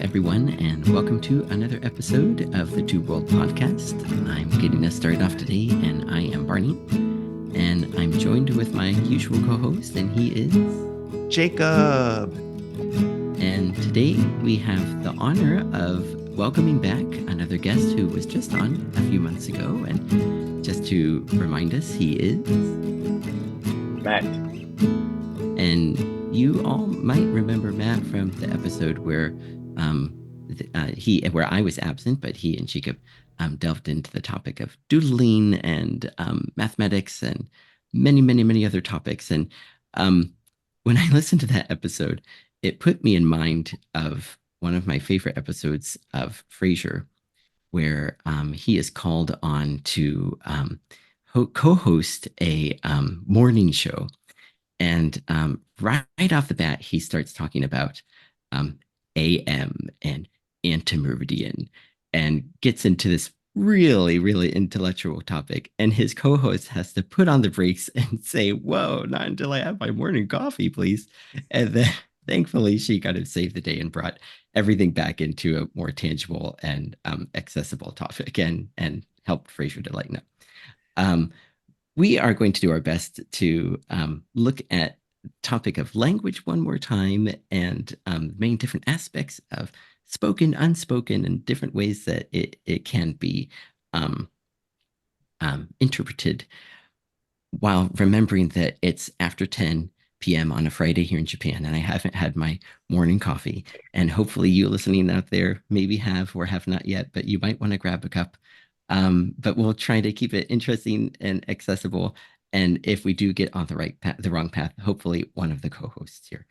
everyone, and welcome to another episode of the Two World Podcast. I'm getting us started off today, and I am Barney, and I'm joined with my usual co-host, and he is Jacob. And today we have the honor of welcoming back another guest who was just on a few months ago, and just to remind us, he is Matt. And you all might remember Matt from the episode where where I was absent, but he and Jacob delved into the topic of doodling and mathematics and many other topics. And when I listened to that episode, it put me in mind of one of my favorite episodes of Frasier, where he is called on to co-host a morning show. And right off the bat, he starts talking about AM and antimeridian and gets into this really intellectual topic. And his co-host has to put on the brakes and say, whoa, not until I have my morning coffee, please. And then thankfully, she kind of saved the day and brought everything back into a more tangible and accessible topic and helped Frasier to lighten up. We are going to do our best to look at the topic of language one more time and many different aspects of spoken, unspoken, and different ways that it can be interpreted, while remembering that it's after 10 p.m. on a Friday here in Japan, and I haven't had my morning coffee. And hopefully you listening out there maybe have or have not yet, but you might want to grab a cup. But we'll try to keep it interesting and accessible. And if we do get on the wrong path, hopefully one of the co-hosts here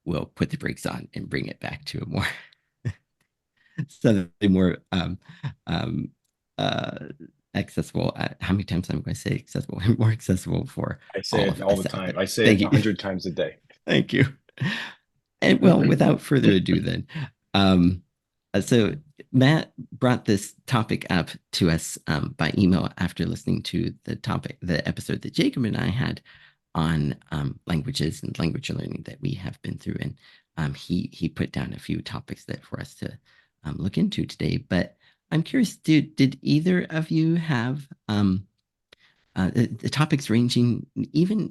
will put the brakes on and bring it back to a more something more accessible. How many times I'm going to say accessible? More accessible for I say it all the time. I say it 100 times a day. Thank you. And well, without further ado, then. So Matt brought this topic up to us by email after listening to the episode that Jacob and I had on languages and language learning that we have been through. And he put down a few topics that for us to look into today. But I'm curious, did either of you have the topics ranging even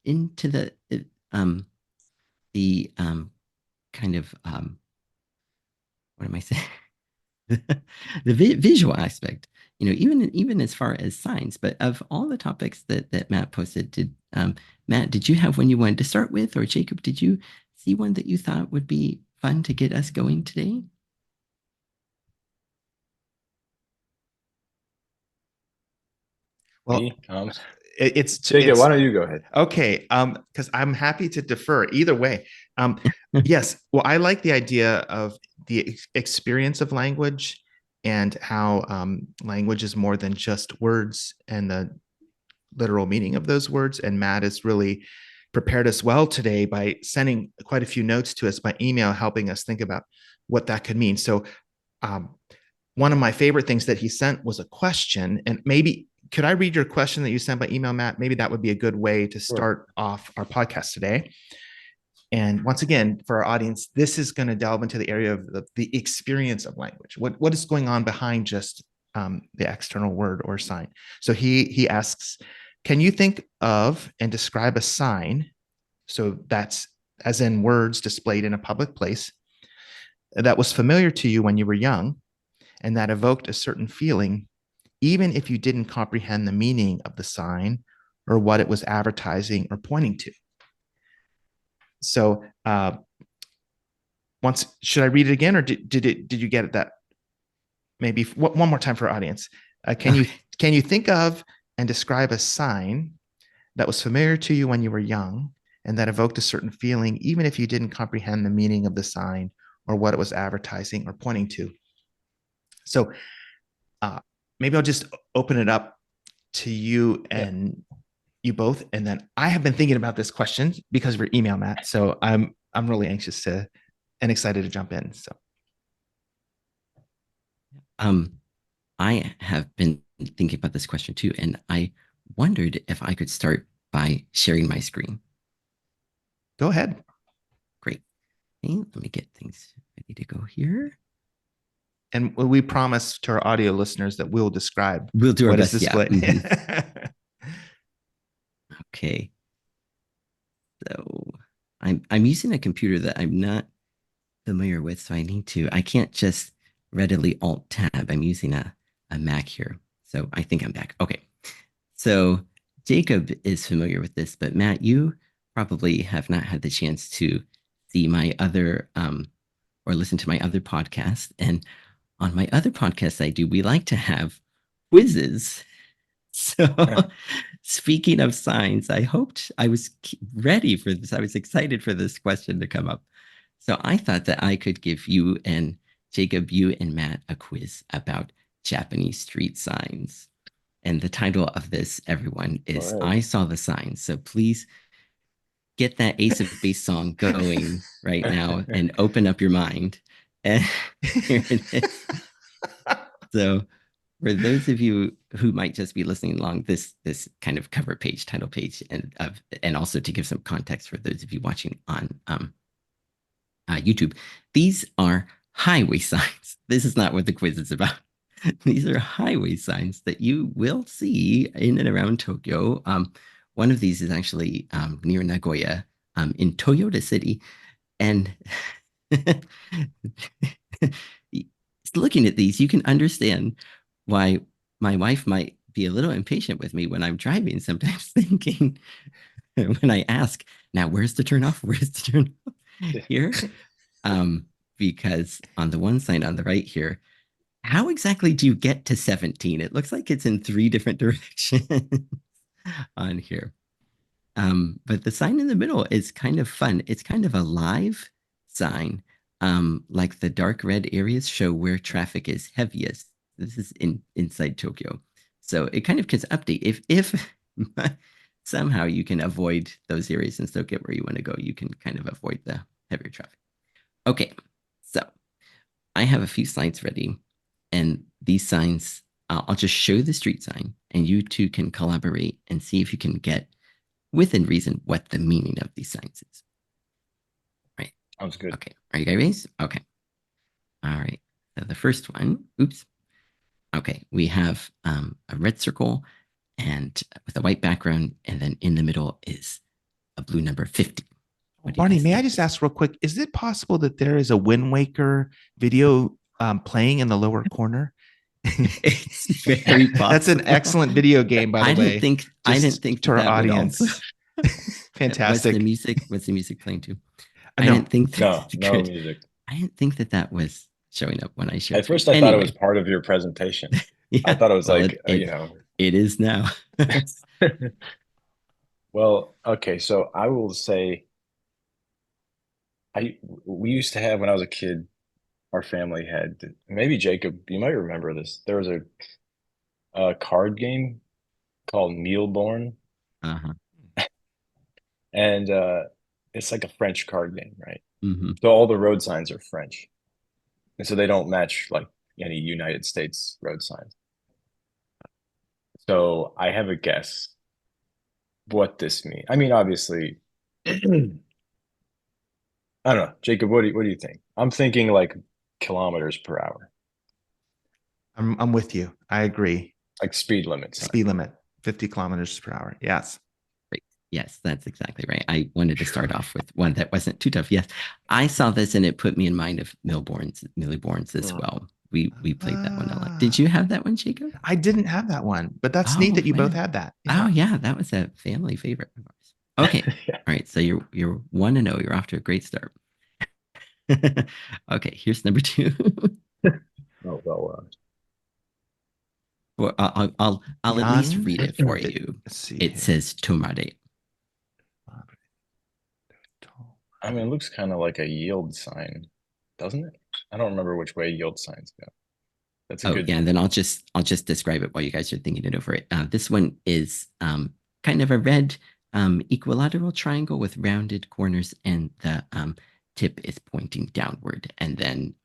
into the kind of what am I saying? The visual aspect, even as far as science. But of all the topics that Matt posted, Matt, did you have one you wanted to start with, or Jacob, did you see one that you thought would be fun to get us going today? Well, it's Jacob, why don't you go ahead? Okay, because I'm happy to defer either way. Yes, well, I like the idea of the experience of language and how language is more than just words and the literal meaning of those words. And Matt has really prepared us well today by sending quite a few notes to us by email, helping us think about what that could mean. So one of my favorite things that he sent was a question, and maybe could I read your question that you sent by email, Matt? Maybe that would be a good way to start off our podcast today. And once again, for our audience, this is going to delve into the area of the experience of language. What is going on behind just the external word or sign? So he asks, can you think of and describe a sign? So that's as in words displayed in a public place that was familiar to you when you were young and that evoked a certain feeling, even if you didn't comprehend the meaning of the sign or what it was advertising or pointing to. So should I read it again, or did you get it? That maybe one more time for our audience. Can you think of and describe a sign that was familiar to you when you were young and that evoked a certain feeling, even if you didn't comprehend the meaning of the sign or what it was advertising or pointing to? So maybe I'll just open it up to you and you both, and then I have been thinking about this question because of your email, Matt. So I'm really anxious and excited to jump in. So, I have been thinking about this question too, and I wondered if I could start by sharing my screen. Go ahead. Great. Okay, let me get things ready to go here. And we promise to our audio listeners that we'll describe We'll do our what is best. Yeah. displayed. Okay. So I'm using a computer that I'm not familiar with, so I can't just readily alt tab. I'm using a Mac here. So I think I'm back. Okay. So Jacob is familiar with this, but Matt, you probably have not had the chance to see my other or listen to my other podcast. And on my other podcasts I do, we like to have quizzes. So, speaking of signs, I hoped I was ready for this. I was excited for this question to come up. So, I thought that I could give you and Jacob, you and Matt, a quiz about Japanese street signs. And the title of this, everyone, is right. I Saw the Signs. So, please get that Ace of Base song going right now and open up your mind. And here it is. So, for those of you who might just be listening along, this kind of cover page, title page, and also to give some context for those of you watching on YouTube, these are highway signs. This is not what the quiz is about. These are highway signs that you will see in and around Tokyo. One of these is actually near Nagoya, in Toyota City, and looking at these, you can understand why my wife might be a little impatient with me when I'm driving, sometimes thinking when I ask, now where's the turn off? Where's the turn off here? Because on the one sign on the right here, how exactly do you get to 17? It looks like it's in 3 different directions on here. But the sign in the middle is kind of fun. It's kind of a live sign. Like the dark red areas show where traffic is heaviest. This is inside Tokyo. So it kind of gives update. If somehow you can avoid those areas and still get where you want to go, you can kind of avoid the heavier traffic. Okay, so I have a few slides ready, and these signs, I'll just show the street sign, and you two can collaborate and see if you can get within reason what the meaning of these signs is. Right. Sounds good. Okay. Are you guys ready? Okay. All right. So the first one, oops. Okay. We have a red circle and with a white background, and then in the middle is a blue number 50. Barney, may I just ask real quick, is it possible that there is a Wind Waker video playing in the lower corner? It's very possible. That's an excellent video game, by the way. I didn't think to our that audience. Fantastic. Was the music playing too? No. I didn't think that no music. I didn't think that was showing up when I shared. At first, I thought it was part of your presentation. Yeah, I thought it was like, it is now. Well, okay, so I will say, we used to have when I was a kid, our family had, maybe Jacob, you might remember this. There was a card game called Mealborn, Uh-huh. and it's like a French card game, right? Mm-hmm. So all the road signs are French, and so they don't match like any United States road signs. So I have a guess what this means. I mean, obviously, I don't know. Jacob, what do you think? I'm thinking like kilometers per hour, I'm with you. I agree. like speed limits. Speed limit, 50 kilometers per hour. Yes. Great. Yes, that's exactly right. I wanted to start off with one that wasn't too tough. Yes, I saw this and it put me in mind of Millborns as well. We played that one a lot. Did you have that one, Jacob? I didn't have that one, but that's neat that you both had that. Yeah. Oh yeah, that was a family favorite of ours. Okay. Yeah. All right. So you're 1-0. You're off to a great start. Okay, here's number 2. Oh well. Well, I'll at least read it for you. It says Tomade. I mean, it looks kind of like a yield sign, doesn't it? I don't remember which way yield signs go. That's a good. Yeah, and then I'll just describe it while you guys are thinking it over. It. This one is kind of a red equilateral triangle with rounded corners, and the tip is pointing downward, and then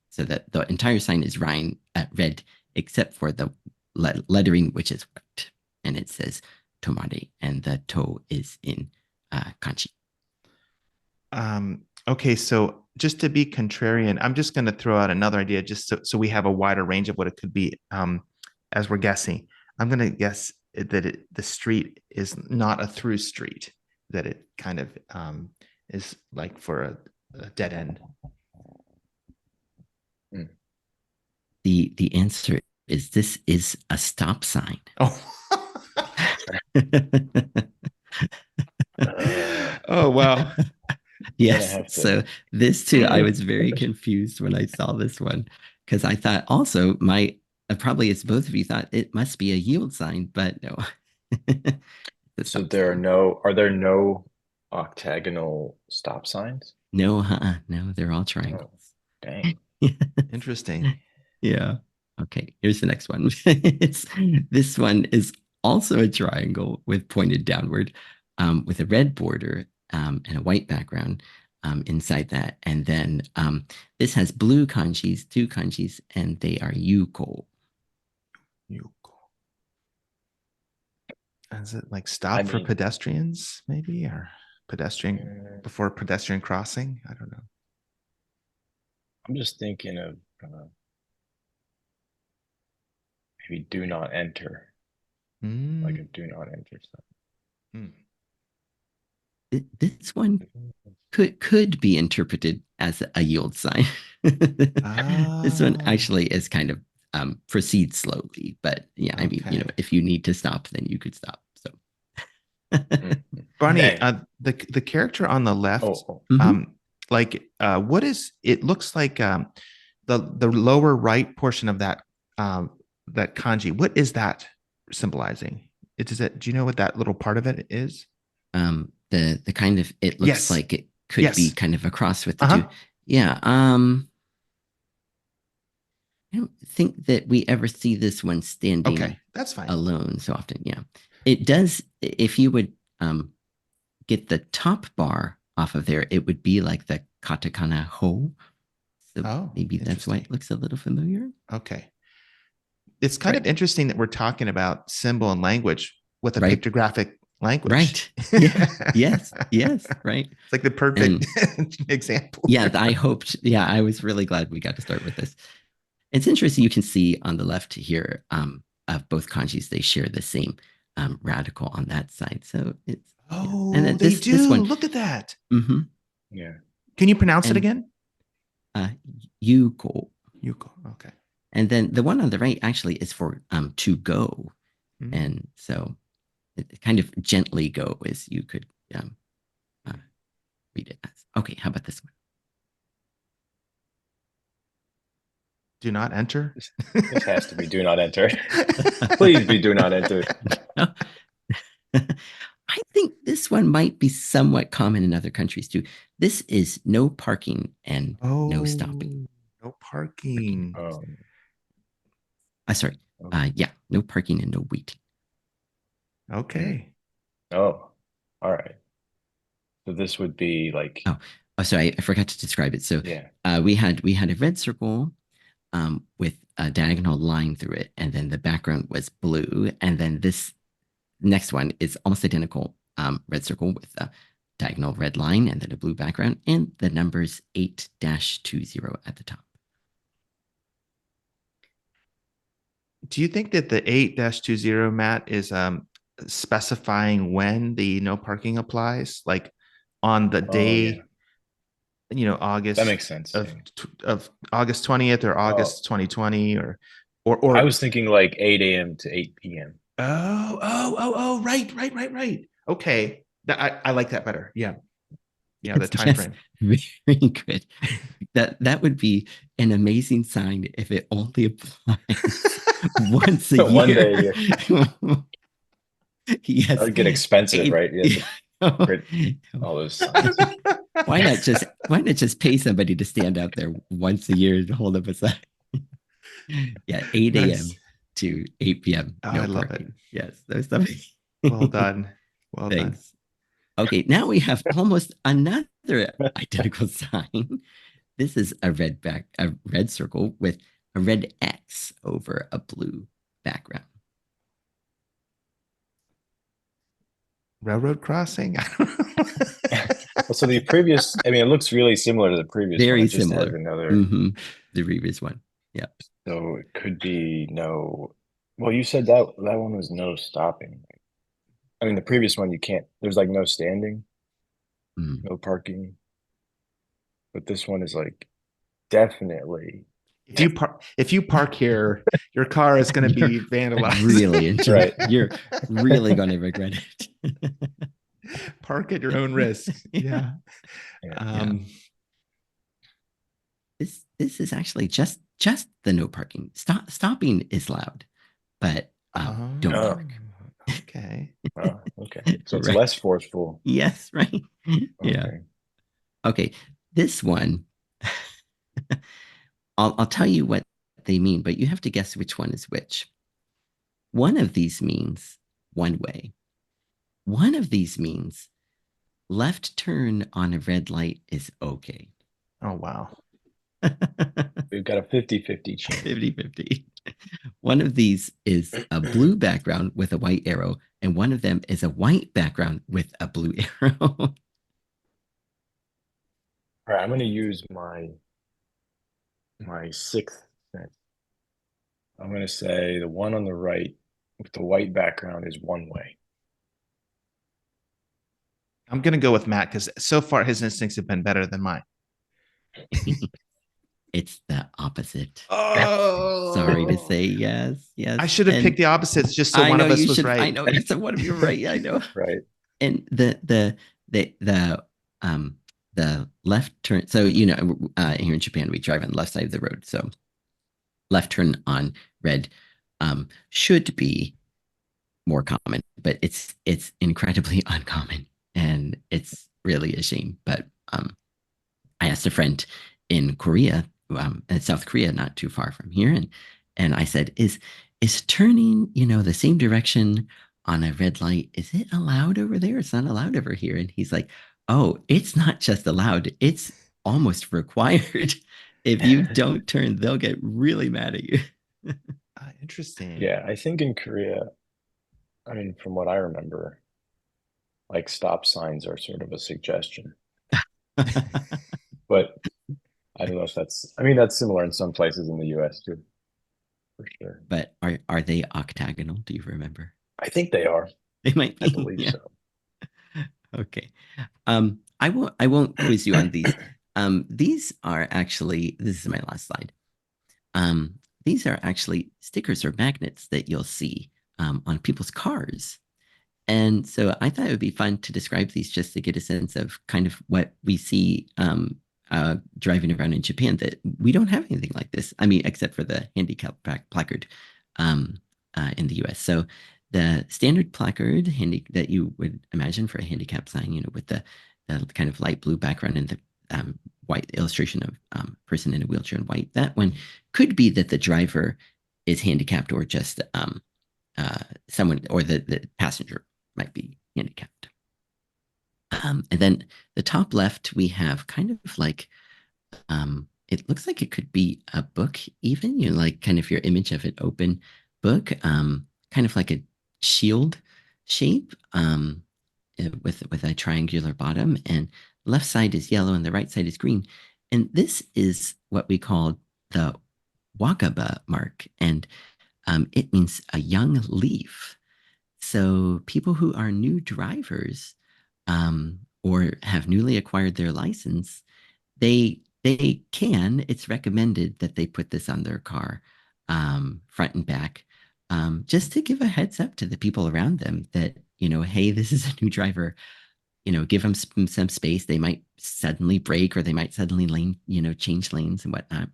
so that the entire sign is red except for the lettering, which is white, and it says Tomade, and the to is in kanji. Okay, so just to be contrarian, I'm just going to throw out another idea just so we have a wider range of what it could be as we're guessing. I'm going to guess that the street is not a through street, that it kind of is like for a dead end. Hmm. The answer is this is a stop sign. Oh, Uh, oh wow. gonna Yes. have to. So this too, I was very confused when I saw this one because I thought also my probably as both of you thought it must be a yield sign, but no, the So stop there are sign. no, are there no octagonal stop signs? No, no, they're all Oh, triangles. dang. Interesting. Yeah. Okay, here's the next one. This one is also a triangle with pointed downward, with a red border and a white background inside that. And then this has blue kanjis, two kanjis, and they are yuko. Yuko. Is it like I stop for mean, pedestrians, maybe, or pedestrian mm, before pedestrian crossing? I don't know. I'm just thinking of maybe do not enter, like a Mm, do not enter mm. This one sign. could be interpreted as a yield sign. This one Ah, actually is kind of proceed slowly, but yeah, I mean, okay. if you need to stop, then you could stop. So, Mm. Barney, Dang. the character on the left, Oh, oh, mhm. what is it looks like the lower right portion of that kanji. What is that symbolizing? Is it, do you know what that little part of it is? The kind of it looks Yes. like it could be Yes. kind of a cross with the two. Uh-huh. Yeah. I don't think that we ever see this one standing Okay. That's fine. alone so often. Yeah. It does. If you would get the top bar off of there, it would be like the katakana ho. So Oh, maybe that's why interesting. it looks a little familiar. Okay. It's kind of right. interesting that we're talking about symbol and language with a Right. pictographic language. Right. Yeah. Yes. It's Yes. Right. like the perfect And example. yeah, I hoped. Yeah, I was really glad we got to start with this. It's interesting. You can see on the left here of both kanjis, they share the same radical on that side. So it's yeah. And Oh, then they this do. one, Look at that. mm-hmm, Yeah. Can you pronounce it and again? uh, yuko. Yuko. Okay. And then the one on the right actually is for to go. Mm. And so it kind of gently go as you could um, uh, read it as. Okay, how about this Do not enter. This has to be do not enter. one? Please be do not enter. I think this one might be somewhat common in other countries too. This is no parking and no Oh, stopping. no Parking. parking. Sorry. Oh, Yeah, no parking and no waiting. mm. Okay. Oh, all right. So this would be like, Oh, sorry, I forgot to describe it. So yeah. we had a red circle with a diagonal line through it, and then the background was blue, and then this next one is almost identical. Red circle with a diagonal red line and then a blue background, and the numbers 8-20 at the top. Do you think that the 8-20 Matt is specifying when the no parking applies? Like on the Oh, yeah. day, That August makes sense. of Yeah. of August 20th or Oh, August 2020 I or was thinking like 8 a.m. to 8 p.m. oh, right. Okay. I like that better. Yeah. Yeah, the time Yes, frame. very good. That would be an amazing sign if it only applies once a One year. day, yeah. That Yes. would get expensive, Eight, right? You have to print all those signs. why not just pay somebody to stand out there once a year to hold up a sign? Yeah, 8 Nice. a.m. to 8 p.m. Oh, I No love it. parking. Yes, those stuff. Well done. Well done. Thanks. Okay, now we have almost another identical sign. This is a red circle with a red X over a blue background. Railroad crossing? I don't know. So the previous, I mean, it looks really similar to the previous one. Very It just has similar. another, Hmm. The previous one. Yeah. so it could be no. Well, you said that one was no stopping. I mean, the previous one you can't. There's like no standing, Mm. no parking, but this one is like definitely If you park here, your car is going to You're be vandalized. really enjoy. right. You're really gonna regret it. Park at your own risk. Yeah. Yeah. Yeah. Yeah. Um, This is actually just the no parking. Stopping is loud, but don't oh, Oh, park. okay. okay. So it's Right. less forceful. Yes, right. Yeah. Okay. Okay. This one, I'll tell you what they mean, but you have to guess which one is which. One of these means one way. One of these means left turn on a red light is okay. Oh, wow. We've got a 50-50 chance. 50-50. One of these is a blue background with a white arrow, and one of them is a white background with a blue arrow. All right, I'm going to use my sixth sense. I'm going to say the one on the right with the white background is one way. I'm going to go with Matt because so far his instincts have been better than mine. It's the opposite. Sorry to Oh, say yes, I yes. should have picked And the opposites just so I one know of you us was should, I right. know you said one of you were right. I know. Right. And um the left turn, so here in Japan we drive on the left side of the road. So left turn on red should be more common, but it's incredibly uncommon, and it's really a shame. But I asked a friend in Korea, in South Korea, not too far from here, and I said, "Is turning, the same direction on a red light, is it allowed over there? It's not allowed over here." And he's like, "Oh, it's not just allowed; it's almost required. If you don't turn, they'll get really mad at you." Interesting. Yeah, I think in Korea, I mean, from what I remember, like stop signs are sort of a suggestion. But I don't know if that's, I mean, that's similar in some places in the US too, for sure. But are they octagonal? Do you remember? I think they are. They might I be. believe Yeah. so. Okay. I won't quiz you on these. These are actually, this is my last slide. Um, these are actually stickers or magnets that you'll see on people's cars. And so I thought it would be fun to describe these just to get a sense of kind of what we see driving around in Japan, that we don't have anything like this. I mean, except for the handicap placard um, in the US. So the standard placard that you would imagine for a handicap sign, with the kind of light blue background and the white illustration of person in a wheelchair in white, that one could be that the driver is handicapped, or just someone, or the passenger might be handicapped. And then the top left, we have kind of like, it looks like it could be a book, even, like kind of your image of an open book, kind of like a shield shape, with a triangular bottom, and left side is yellow and the right side is green. And this is what we call the Wakaba mark, and it means a young leaf. So people who are new drivers, or have newly acquired their license, it's recommended that they put this on their car, front and back, just to give a heads up to the people around them that, hey, this is a new driver. Give them some space. They might suddenly brake, or they might suddenly change lanes and whatnot.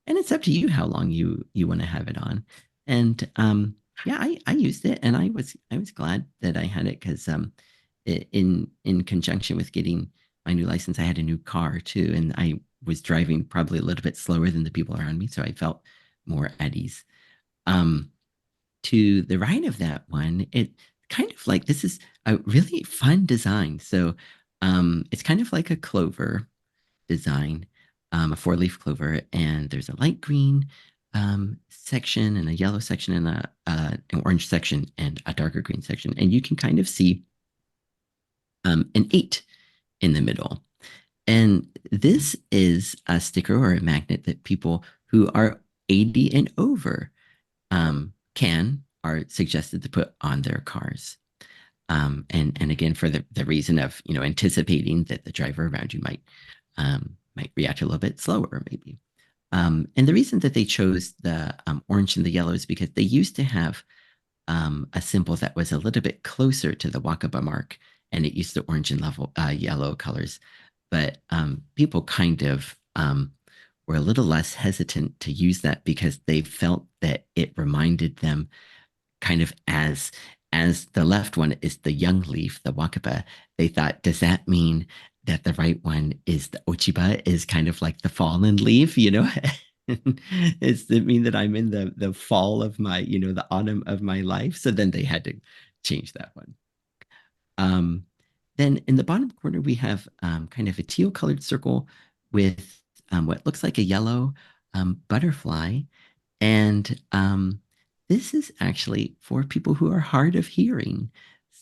And it's up to you how long you want to have it on. And yeah, I used it, and I was glad that I had it, because in conjunction with getting my new license, I had a new car too, and I was driving probably a little bit slower than the people around me, so I felt more at ease. Um, to the right of that one, it kind of like, this is a really fun design. So it's kind of like a clover design, a four-leaf clover, and there's a light green section, and a yellow section, and an orange section, and a darker green section, and you can kind of see an 8 in the middle. And this is a sticker or a magnet that people who are 80 and over are suggested to put on their cars. And again, for the reason of anticipating that the driver around you might react a little bit slower, maybe. And the reason that they chose the orange and the yellow is because they used to have a symbol that was a little bit closer to the Wakaba mark, and it used the orange and yellow colors. But people kind of were a little less hesitant to use that because they felt that it reminded them kind of as the left one is the young leaf, the wakaba. They thought, does that mean that the right one is the ochiba, is kind of like the fallen leaf, Does it mean that I'm in the fall of my, the autumn of my life? So then they had to change that one. Um, then in the bottom corner, we have kind of a teal colored circle with what looks like a yellow butterfly. And this is actually for people who are hard of hearing.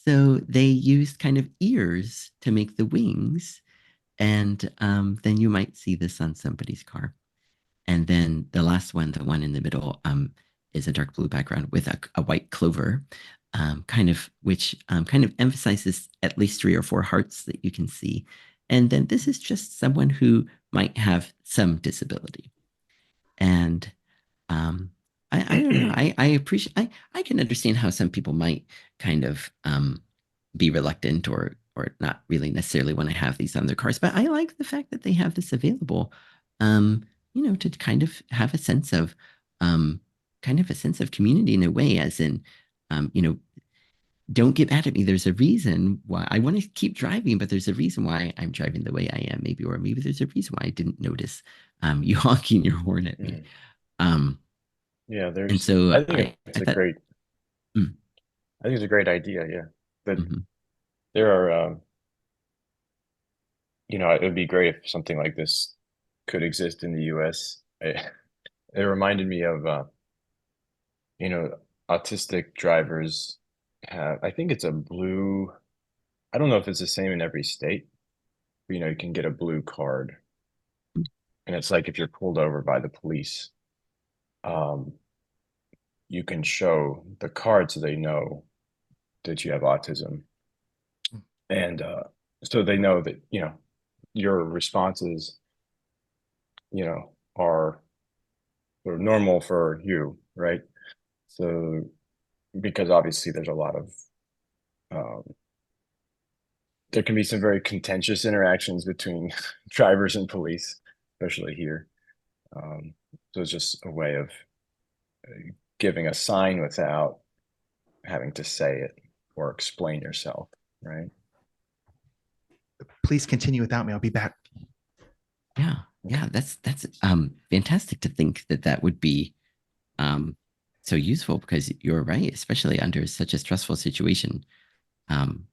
So they used kind of ears to make the wings. And then you might see this on somebody's car. And then the last one, the one in the middle, is a dark blue background with a white clover, which kind of emphasizes at least three or four hearts that you can see. And then this is just someone who might have some disability. And I don't know. I appreciate. I can understand how some people might kind of be reluctant or not really necessarily want to have these on their cars. But I like the fact that they have this available. To kind of have a sense of community in a way, as in, don't get mad at me. There's a reason why I want to keep driving, but there's a reason why I'm driving the way I am, maybe, or maybe there's a reason why I didn't notice you honking your horn at me. Mm. Um, Yeah, and there's. so I think it's I a thought, great. mm, I think it's a great idea. Yeah, but mhm. there are. It would be great if something like this could exist in the U.S. It reminded me of, you know, autistic drivers have. I think it's a blue. I don't know if it's the same in every state. But, you can get a blue card, and it's like if you're pulled over by the police, um, you can show the card so they know that you have autism, and so they know that your responses, are sort of normal for you, right? So because obviously there's a lot of um, there can be some very contentious interactions between drivers and police, especially here. Um, so it's just a way of giving a sign without having to say it or explain yourself, right? Please continue without me. I'll be back. Yeah, Okay. yeah, that's fantastic to think that that would be um so useful because you're right, especially under such a stressful situation. Um,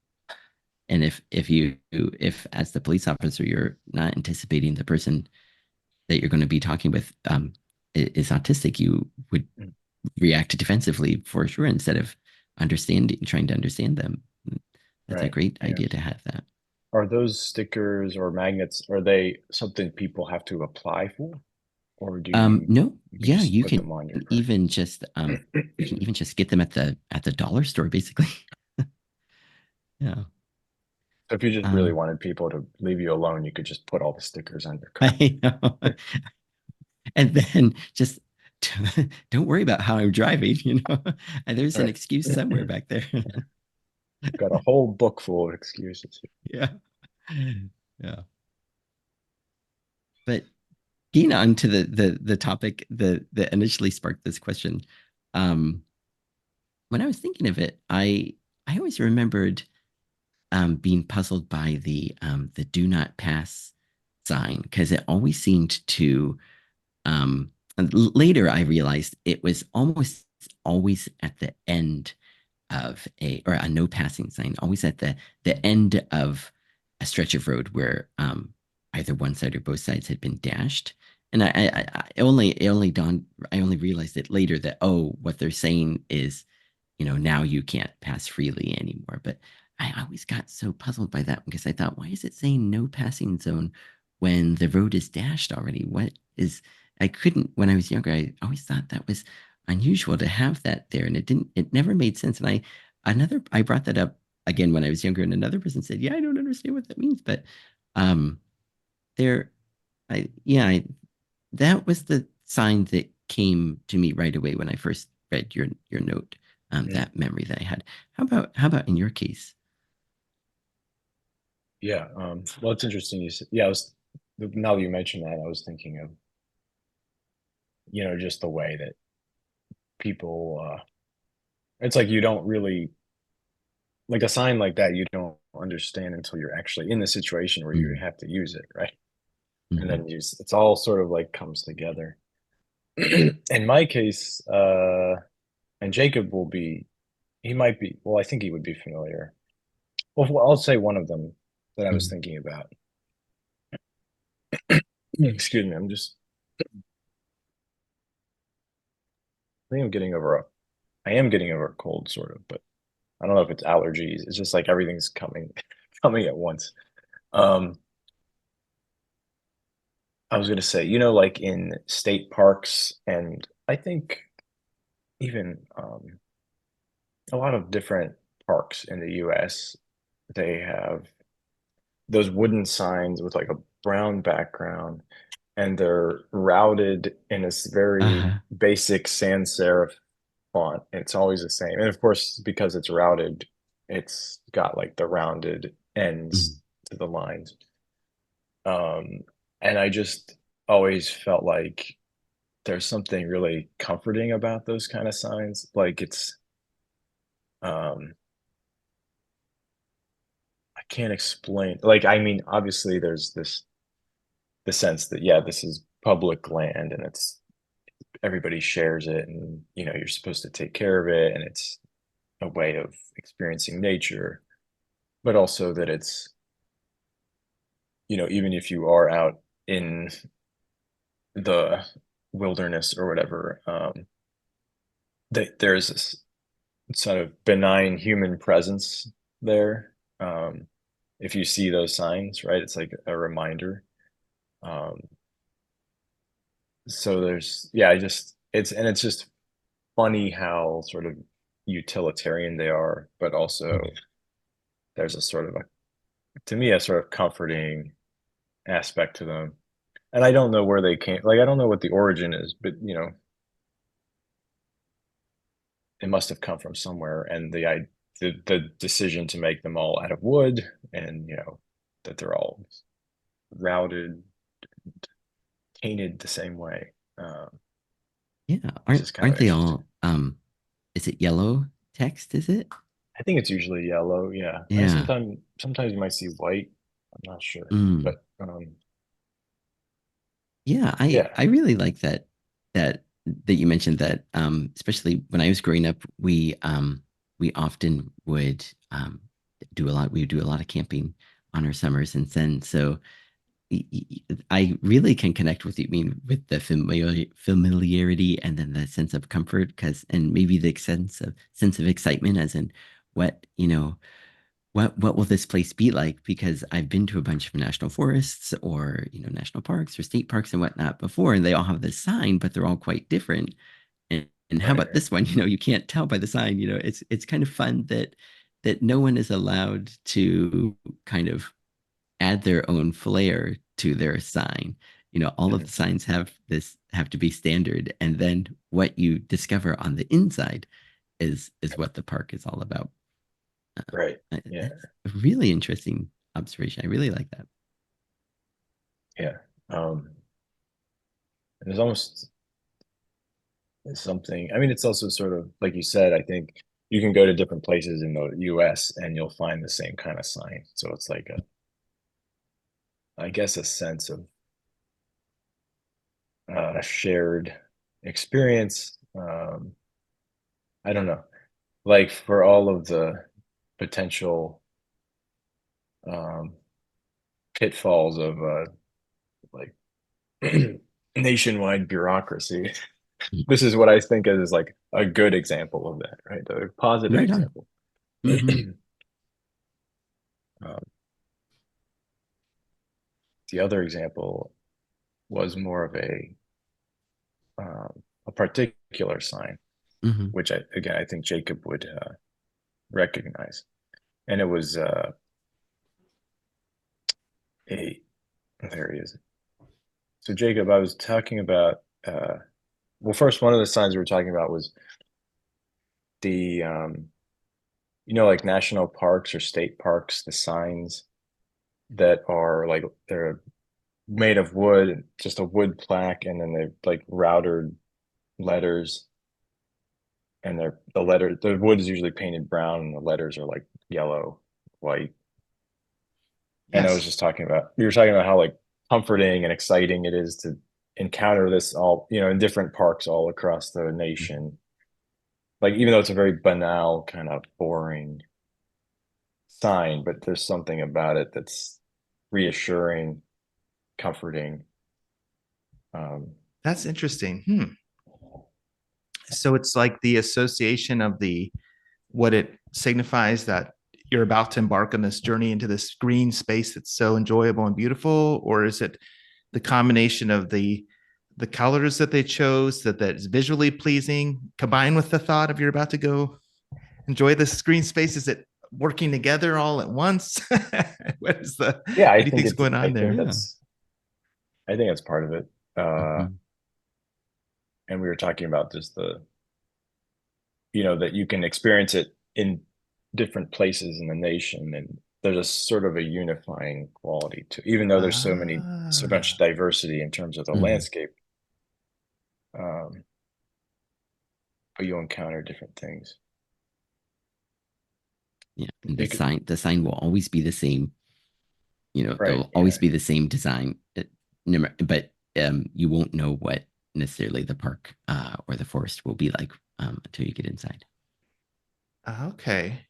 and if as the police officer you're not anticipating the person that you're going to be talking with is autistic, you would Mm. react defensively for sure instead of trying to understand them. That's a Right. great Yeah. idea to have that. Are those stickers or magnets, are they something people have to apply for? Or No, you can yeah, just put them on your car? even just you can even just get them at the dollar store, basically. Yeah. So if you just really Um, wanted people to leave you alone, you could just put all the stickers on your car. I know. And then just don't worry about how I'm driving. And there's an Right. excuse somewhere back there. Got a whole book full of excuses. Yeah. Yeah. But getting on to the topic that initially sparked this question, um, when I was thinking of it, I always remembered being puzzled by the do not pass sign because it always seemed to and later I realized it was almost always at the end of a no passing sign, always at the end of a stretch of road where either one side or both sides had been dashed. And I only realized it later that, oh, what they're saying is, now you can't pass freely anymore. But I always got so puzzled by that because I thought, why is it saying no passing zone when the road is dashed already? What is, I couldn't, when I was younger, I always thought that was unusual to have that there. And it never made sense. And I brought that up again when I was younger, and another person said, yeah, I don't understand what that means. But um, there, yeah, that was the sign that came to me right away when I first read your note, Mm. that memory that I had. How about in your case? Yeah. Well, it's interesting. You said, yeah, I was, now that you mentioned that, I was thinking of, just the way that people, it's like you don't really, like a sign like that, you don't understand until you're actually in the situation where you Mm, have to use it, right? And mhm, then it's all sort of like comes together. In my case, and Jacob will be, he might be, well, I think he would be familiar. Well, I'll say one of them that I was mhm, thinking about. Excuse me, I think I am getting over a cold, sort of, but I don't know if it's allergies. It's just like everything's coming, coming at once. Um, I was gonna say, like in state parks, and I think even a lot of different parks in the US, they have those wooden signs with like a brown background, and they're routed in this very uh-huh, basic sans serif font. It's always the same. And of course, because it's routed, it's got like the rounded mhm, ends to the lines. Um, and I just always felt like there's something really comforting about those kind of signs. Like um, I can't explain. Like, I mean, obviously, there's the sense that, yeah, this is public land and it's everybody shares it, and you're supposed to take care of it, and it's a way of experiencing nature, but also that it's, even if you are out in the wilderness or whatever, that there's this sort of benign human presence there. If you see those signs, right, it's like a reminder. Um, so yeah, it's just funny how sort of utilitarian they are, but also mhm. there's a sort of to me, a sort of comforting aspect to them. And I don't know where they came, like, I don't know what the origin is, but it must have come from somewhere. And the decision to make them all out of wood, and that they're all routed, painted the same way. Yeah, It's just kind aren't of they interesting. all is it yellow text, is it? I think it's usually yellow. Yeah. And Yeah. sometimes you might see white. I'm not sure, Mm. but Yeah, yeah. I really like that you mentioned that, especially when I was growing up, we often would we would do a lot of camping on our summers, and then so I really can connect with you. I mean, with the familiarity and then the sense of comfort, because and maybe the sense of excitement, as in what what will this place be like? Because I've been to a bunch of national forests or national parks or state parks and whatnot before, and they all have this sign, but they're all quite different. And how Right, about right. this one? You can't tell by the sign. It's kind of fun that no one is allowed to kind of add their own flair to their sign. All of Mhm. the signs have to be standard, and then what you discover on the inside is what the park is all about. Right. Yeah. That's a really interesting observation. I really like that. Yeah. There's almost something, I mean, it's also sort of like you said, I think you can go to different places in the US and you'll find the same kind of sign. So it's like I guess a sense of shared experience. I don't know, like for all of the potential um, pitfalls of like nationwide bureaucracy. Mm. This is what I think is like a good example of that, right? A positive Right on. example. Hmm. Um, the other example was more of a particular sign, Hmm. which I think Jacob would recognize, and it was a there he is. So Jacob, I was talking about. Well, first, one of the signs we were talking about was the like national parks or state parks, the signs that are like they're made of wood, just a wood plaque, and then they've like routed letters, and the wood is usually painted brown, and the letters are like yellow, white. And I was Yes. just talking about we were talking about how like comforting and exciting it is to encounter this all in different parks all across the nation. Like even though it's a very banal kind of boring sign, but there's something about it that's reassuring, comforting. Um, That's interesting. Hmm. So it's like the association of the what it signifies that you're about to embark on this journey into this green space that's so enjoyable and beautiful, or is it the combination of the colors that they chose that is visually pleasing combined with the thought of you're about to go enjoy this green space? Is it working together all at once? What is the yeah, what do you think's going I on think there? Yeah. that's part of it. Hmm. And we were talking about just that you can experience it in different places in the nation, and there's a sort of a unifying quality to, even though there's so much Ah, diversity in terms of the Hmm. landscape. Um, but you'll encounter different things. Yeah. And It could, the sign will always be the same. right? It'll always Yeah, be the same design. But you won't know what necessarily the park or the forest will be like until you get inside. okay.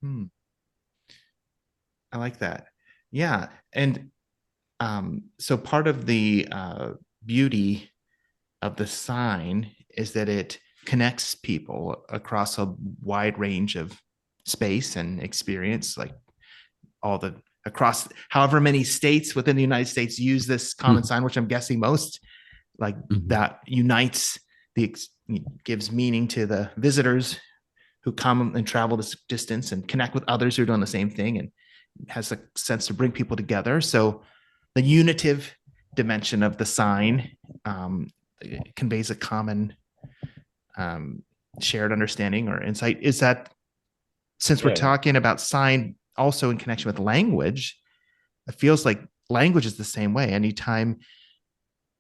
Hmm, I like that. Yeah, and so part of the beauty of the sign is that it connects people across a wide range of space and experience, like all the across however many states within the United States use this common sign, which I'm guessing most, like Hmm. that unites the gives meaning to the visitors who come and travel this distance and connect with others who are doing the same thing, and has a sense to bring people together. So the unitive dimension of the sign um, conveys a common um, shared understanding or insight. Is that, since we're yeah, talking about sign also in connection with language, it feels like language is the same way. Anytime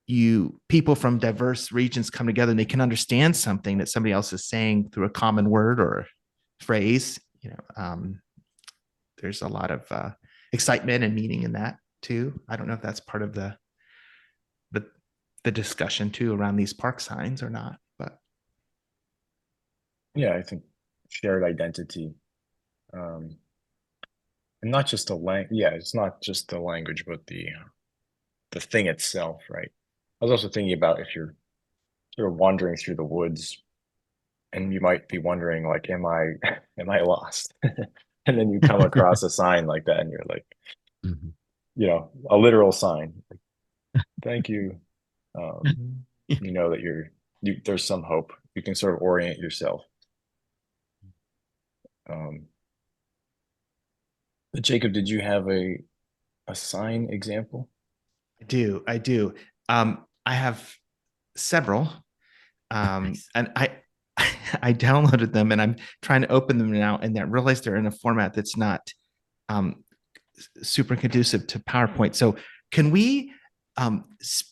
you people from diverse regions come together and they can understand something that somebody else is saying through a common word or phrase, there's a lot of excitement and meaning in that too. I don't know if that's part of the the discussion too around these park signs or not, but yeah. I think shared identity, um, and not just the Yeah, it's not just the language, but the thing itself, right? I was also thinking about if you're sort of wandering through the woods, and you might be wondering, like, am I am I lost? And then you come across a sign like that, and you're like, Hmm. a literal sign. Like, thank you. Um, Yeah. you know that there's some hope. You can sort of orient yourself. Um, but Jacob, did you have a sign example? I do. I have several, Nice. and I downloaded them and I'm trying to open them now, and I realize they're in a format that's not um, super conducive to PowerPoint. So can we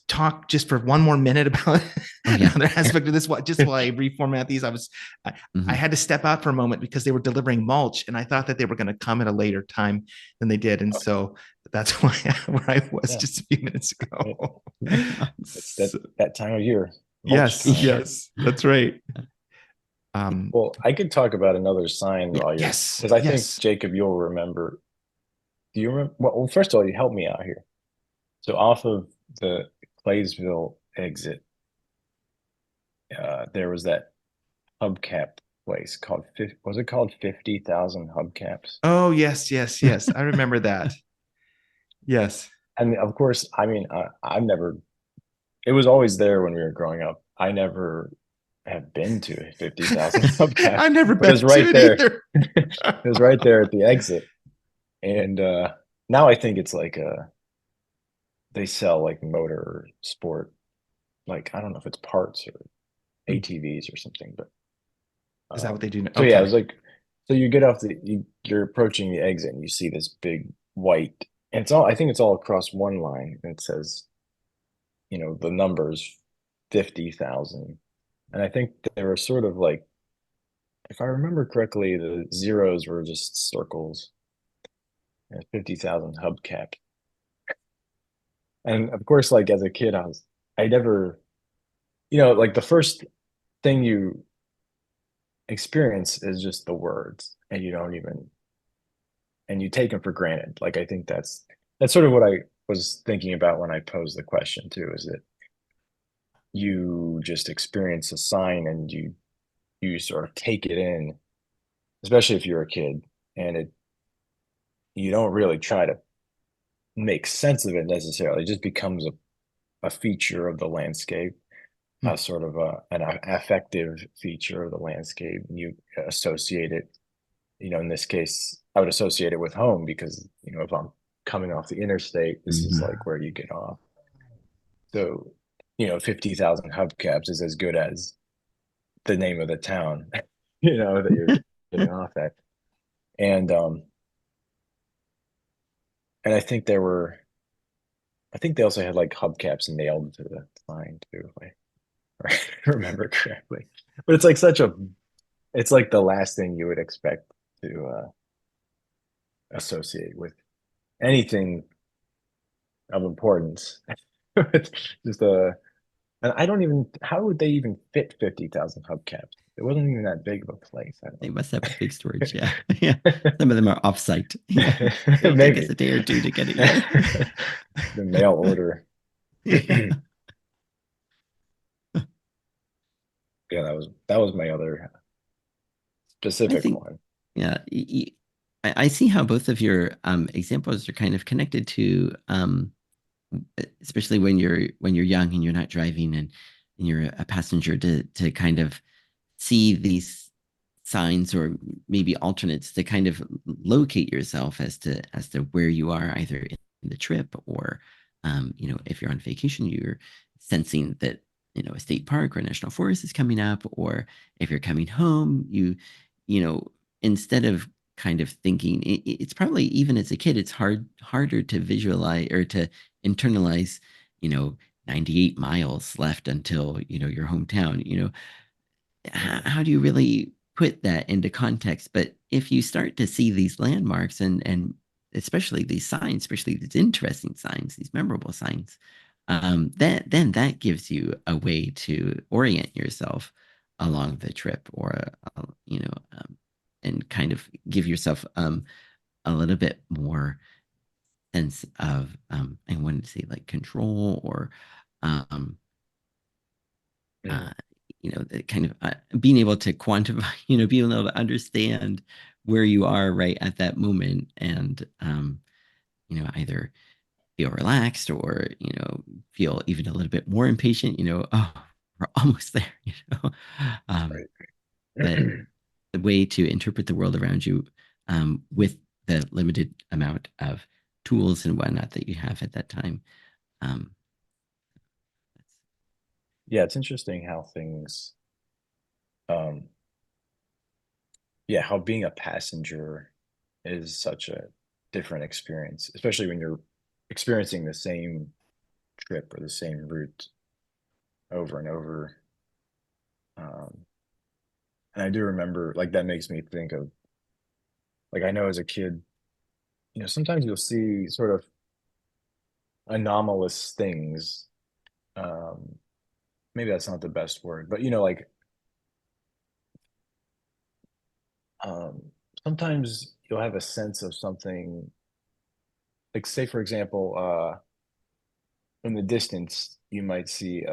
talk just for one more minute about Oh yeah. another Yeah. aspect of this? What just while I reformat these, I Hmm. had to step out for a moment because they were delivering mulch, and I thought that they were going to come at a later time than they did, and so that's why where I was Yeah, just a few minutes it, ago. it's So, that time of year, mulch yes, time. Yeah. yes, that's right. Um, Well, I could talk about another sign Yeah. while you're, yes, because I think yes, Jacob, you'll remember. Do you remember? Well, first of all, you help me out here. So off of the Claysville exit, there was that hubcap. place called was it called 50,000 hubcaps? Oh, yes, yes, yes. I remember that. Yes. And of course, I mean, I've never, it was always there when we were growing up. I never have been to 50,000 hubcaps, I've never but been it's to right it there. either. It was right there at the exit. And now I think it's like they sell like motor sport, like I don't know if it's parts or ATVs or something, but Is that what they do now? so yeah, it Okay. was like so you get off you're approaching the exit and you see this big white, and it's all I think it's all across one line and it says, the numbers 50,000. And I think they were sort of like, if I remember correctly, the zeros were just circles and 50,000 hubcap. And of course, like as a kid, I never, like the first thing you experience is just the words and you don't even, and you take them for granted. Like, I think that's sort of what I was thinking about when I posed the question too, is that you just experience a sign and you sort of take it in, especially if you're a kid, and you don't really try to make sense of it necessarily. It just becomes a feature of the landscape, Hmm. a sort of an affective feature of the landscape. You associate it, in this case, I would associate it with home because, if I'm coming off the interstate, this is Mhm. like where you get off. So, 50,000 hubcaps is as good as the name of the town, that you're getting off at. And and I think they also had like hubcaps nailed to the sign too, if I remember correctly. But it's like the last thing you would expect to associate with anything of importance. It's just and I don't even, how would they even fit 50,000 hubcaps? It wasn't even that big of a place. I They don't must have big storage. Yeah. Yeah. Some of them are offsite. Yeah. know. It'll take us a Maybe day or two to get it here. the mail order. Yeah. Yeah, that was my other I specific think, one. yeah, I see how both of your examples are kind of connected to especially when you're young and you're not driving and you're a passenger to kind of see these signs or maybe alternates to kind of locate yourself as to where you are either in the trip or if you're on vacation you're sensing that a state park or a national forest is coming up or if you're coming home you know instead of kind of thinking it's probably even as a kid it's harder to visualize or to internalize you know 98 miles left until your hometown how do you really put that into context? But if you start to see these landmarks and especially these signs, especially these interesting signs, these memorable signs, that gives you a way to orient yourself along the trip, or and kind of give yourself a little bit more sense of I wanted to say like control or um, uh, Mhm. the kind of being able to quantify, being able to understand where you are right at that moment and, either feel relaxed or, feel even a little bit more impatient, oh, we're almost there, um, but Right. the way to interpret the world around you with the limited amount of tools and whatnot that you have at that time. Um, Yeah, it's interesting how things, um, yeah, how being a passenger is such a different experience, especially when you're experiencing the same trip or the same route over and over. Um, and I do remember, like, that makes me think of, like, I know as a kid, sometimes you'll see sort of anomalous things. Um, Maybe that's not the best word, but, like, um, sometimes you'll have a sense of something, like, say, for example, in the distance, you might see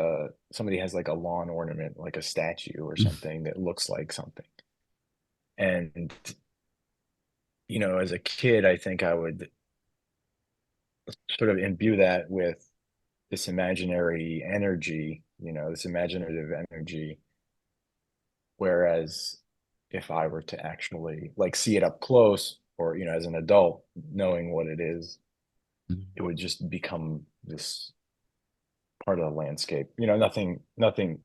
somebody has like a lawn ornament, like a statue or something that looks like something. And, as a kid, I think I would sort of imbue that with this imaginary energy, this imaginative energy. Whereas if I were to actually like see it up close or, as an adult, knowing what it is, Mhm. it would just become this part of the landscape. Nothing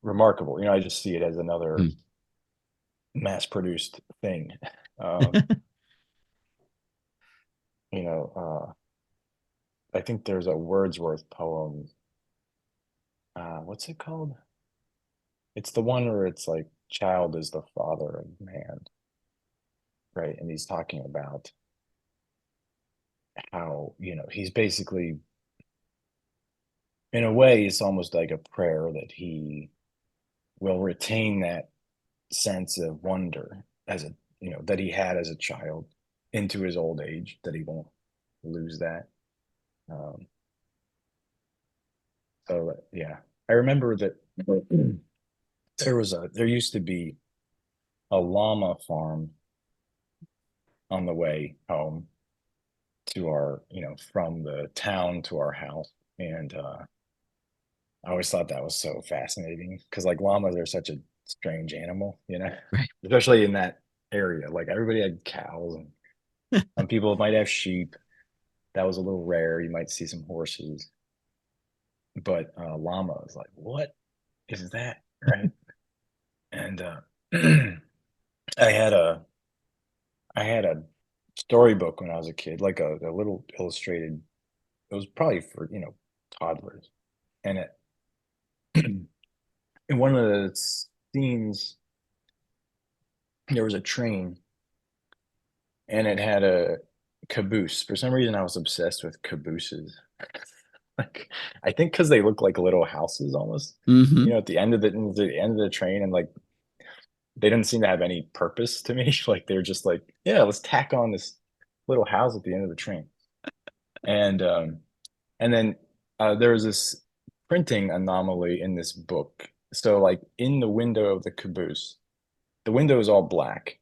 remarkable. I just see it as another Mm. mass-produced thing. Um, you know, I think there's a Wordsworth poem. What's it called? It's the one where it's like, child is the father of man, right? And he's talking about how, he's basically, in a way, it's almost like a prayer that he will retain that sense of wonder that he had as a child into his old age, that he won't lose that. Um, so yeah, I remember that there used to be a llama farm on the way home to our, from the town to our house. And I always thought that was so fascinating because like llamas are such a strange animal, Right. especially in that area. Like everybody had cows and some people might have sheep. That was a little rare. You might see some horses, but llama is like, what is that? Right. And I had a I had a storybook when I was a kid, like a little illustrated. It was probably for, toddlers. And in one of the scenes, there was a train and it had a caboose. For some reason, I was obsessed with cabooses. Like, I think because they look like little houses almost, Hmm. at the end of the train, and like they didn't seem to have any purpose to me. Like they were just like, yeah, let's tack on this little house at the end of the train. And then there was this printing anomaly in this book. So like in the window of the caboose, the window is all black,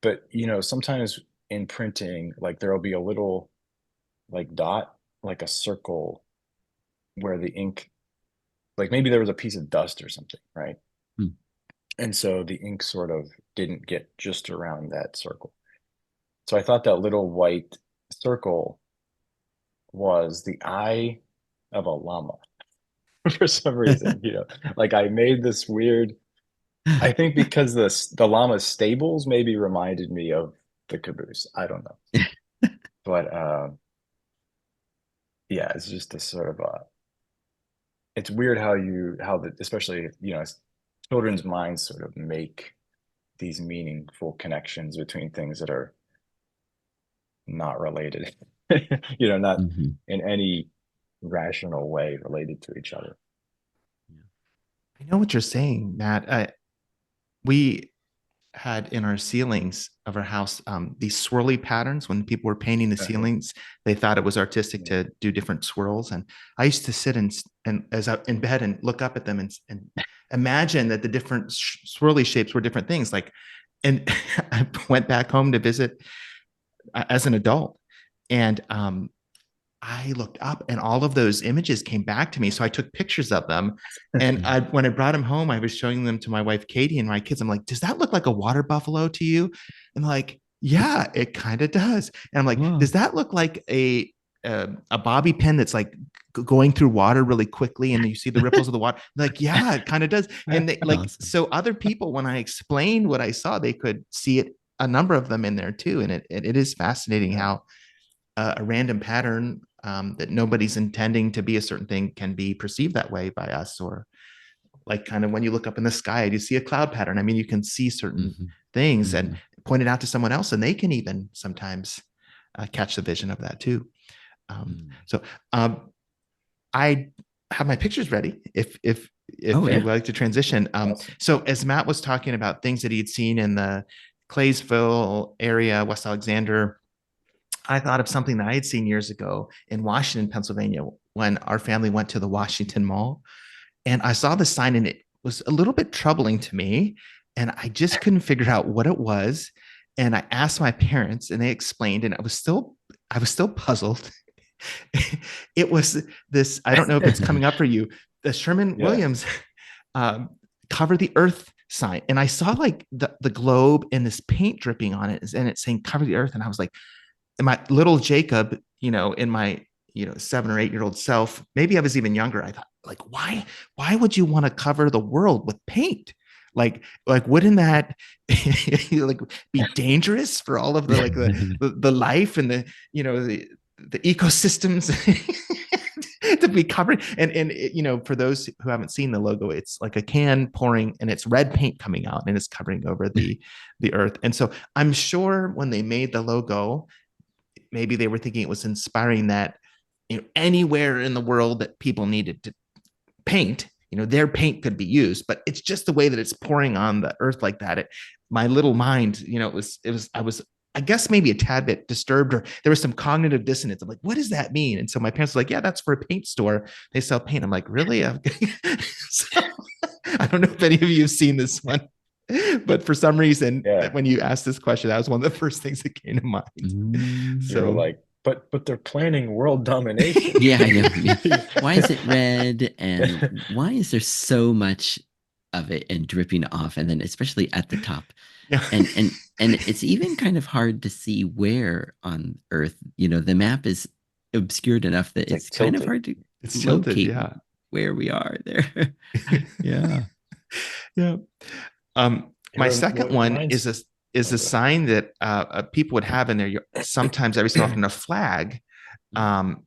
but sometimes in printing, like there'll be a little like dot, like a circle where the ink, like maybe there was a piece of dust or something, right? Mm. And so the ink sort of didn't get just around that circle. So I thought that little white circle was the eye of a llama for some reason, like I made this weird, I think because the llama stables maybe reminded me of the caboose. I don't know. But yeah, it's just a sort of it's weird especially, children's minds sort of make these meaningful connections between things that are not related, not Hmm. in any rational way related to each other. I know what you're saying, Matt. We had in our ceilings of our house these swirly patterns. When people were painting the Uh-huh. ceilings, they thought it was artistic Yeah. to do different swirls. And I used to sit and as I in bed and look up at them and imagine that the different swirly shapes were different things. Like, and I went back home to visit as an adult, and I looked up and all of those images came back to me. So I took pictures of them. And when I brought them home, I was showing them to my wife, Katie, and my kids. I'm like, does that look like a water buffalo to you? And like, yeah, it kind of does. And I'm like, Whoa. does that look like a bobby pin that's like going through water really quickly and you see the ripples of the water? Like, yeah, it kind of does. And they like, Awesome. so other people, when I explained what I saw, they could see it, a number of them in there too. And it is fascinating Yeah. how a random pattern that nobody's intending to be a certain thing can be perceived that way by us. Or like kind of when you look up in the sky, you see a cloud pattern. I mean, you can see certain Hmm. things and Hmm. point it out to someone else, and they can even sometimes catch the vision of that too. Mm. So I have my pictures ready if Oh you yeah. would like to transition. Awesome. So as Matt was talking about things that he'd seen in the Claysville area, West Alexander, I thought of something that I had seen years ago in Washington, Pennsylvania, when our family went to the Washington Mall. And I saw the sign and it was a little bit troubling to me. and I just couldn't figure out what it was. And I asked my parents, and they explained, and I was still puzzled. It was this. I don't know if it's coming up for you. The Sherman Yeah. Williams um, cover the earth sign. And I saw like the globe and this paint dripping on it, and it's saying cover the earth. And I was like, and my little Jacob, in my, 7 or 8 year old self, maybe I was even younger. I thought, like, why would you want to cover the world with paint? Wouldn't that like be dangerous for all of the like the life and the ecosystems to be covered? And for those who haven't seen the logo, it's like a can pouring and it's red paint coming out and it's covering over the earth. And so I'm sure when they made the logo, maybe they were thinking it was inspiring that anywhere in the world that people needed to paint, their paint could be used. But it's just the way that it's pouring on the earth like that. My little mind, I was, I guess, maybe a tad bit disturbed, or there was some cognitive dissonance. I'm like, what does that mean? And so my parents were like, yeah, that's for a paint store. They sell paint. I'm like, really? So, I don't know if any of you have seen this one, but for some reason, Yeah. when you asked this question, that was one of the first things that came to mind. You were like, but they're planning world domination. Yeah, I know. Yeah. Why is it red? And why is there so much of it and dripping off? And then especially at the top. Yeah. And it's even kind of hard to see where on Earth, the map is obscured enough that it's like kind of tilted. hard to It's tilted, locate yeah. where we are there. Yeah. Yeah. My second one is a Okay. sign that people would have in there sometimes, every so often, a flag. And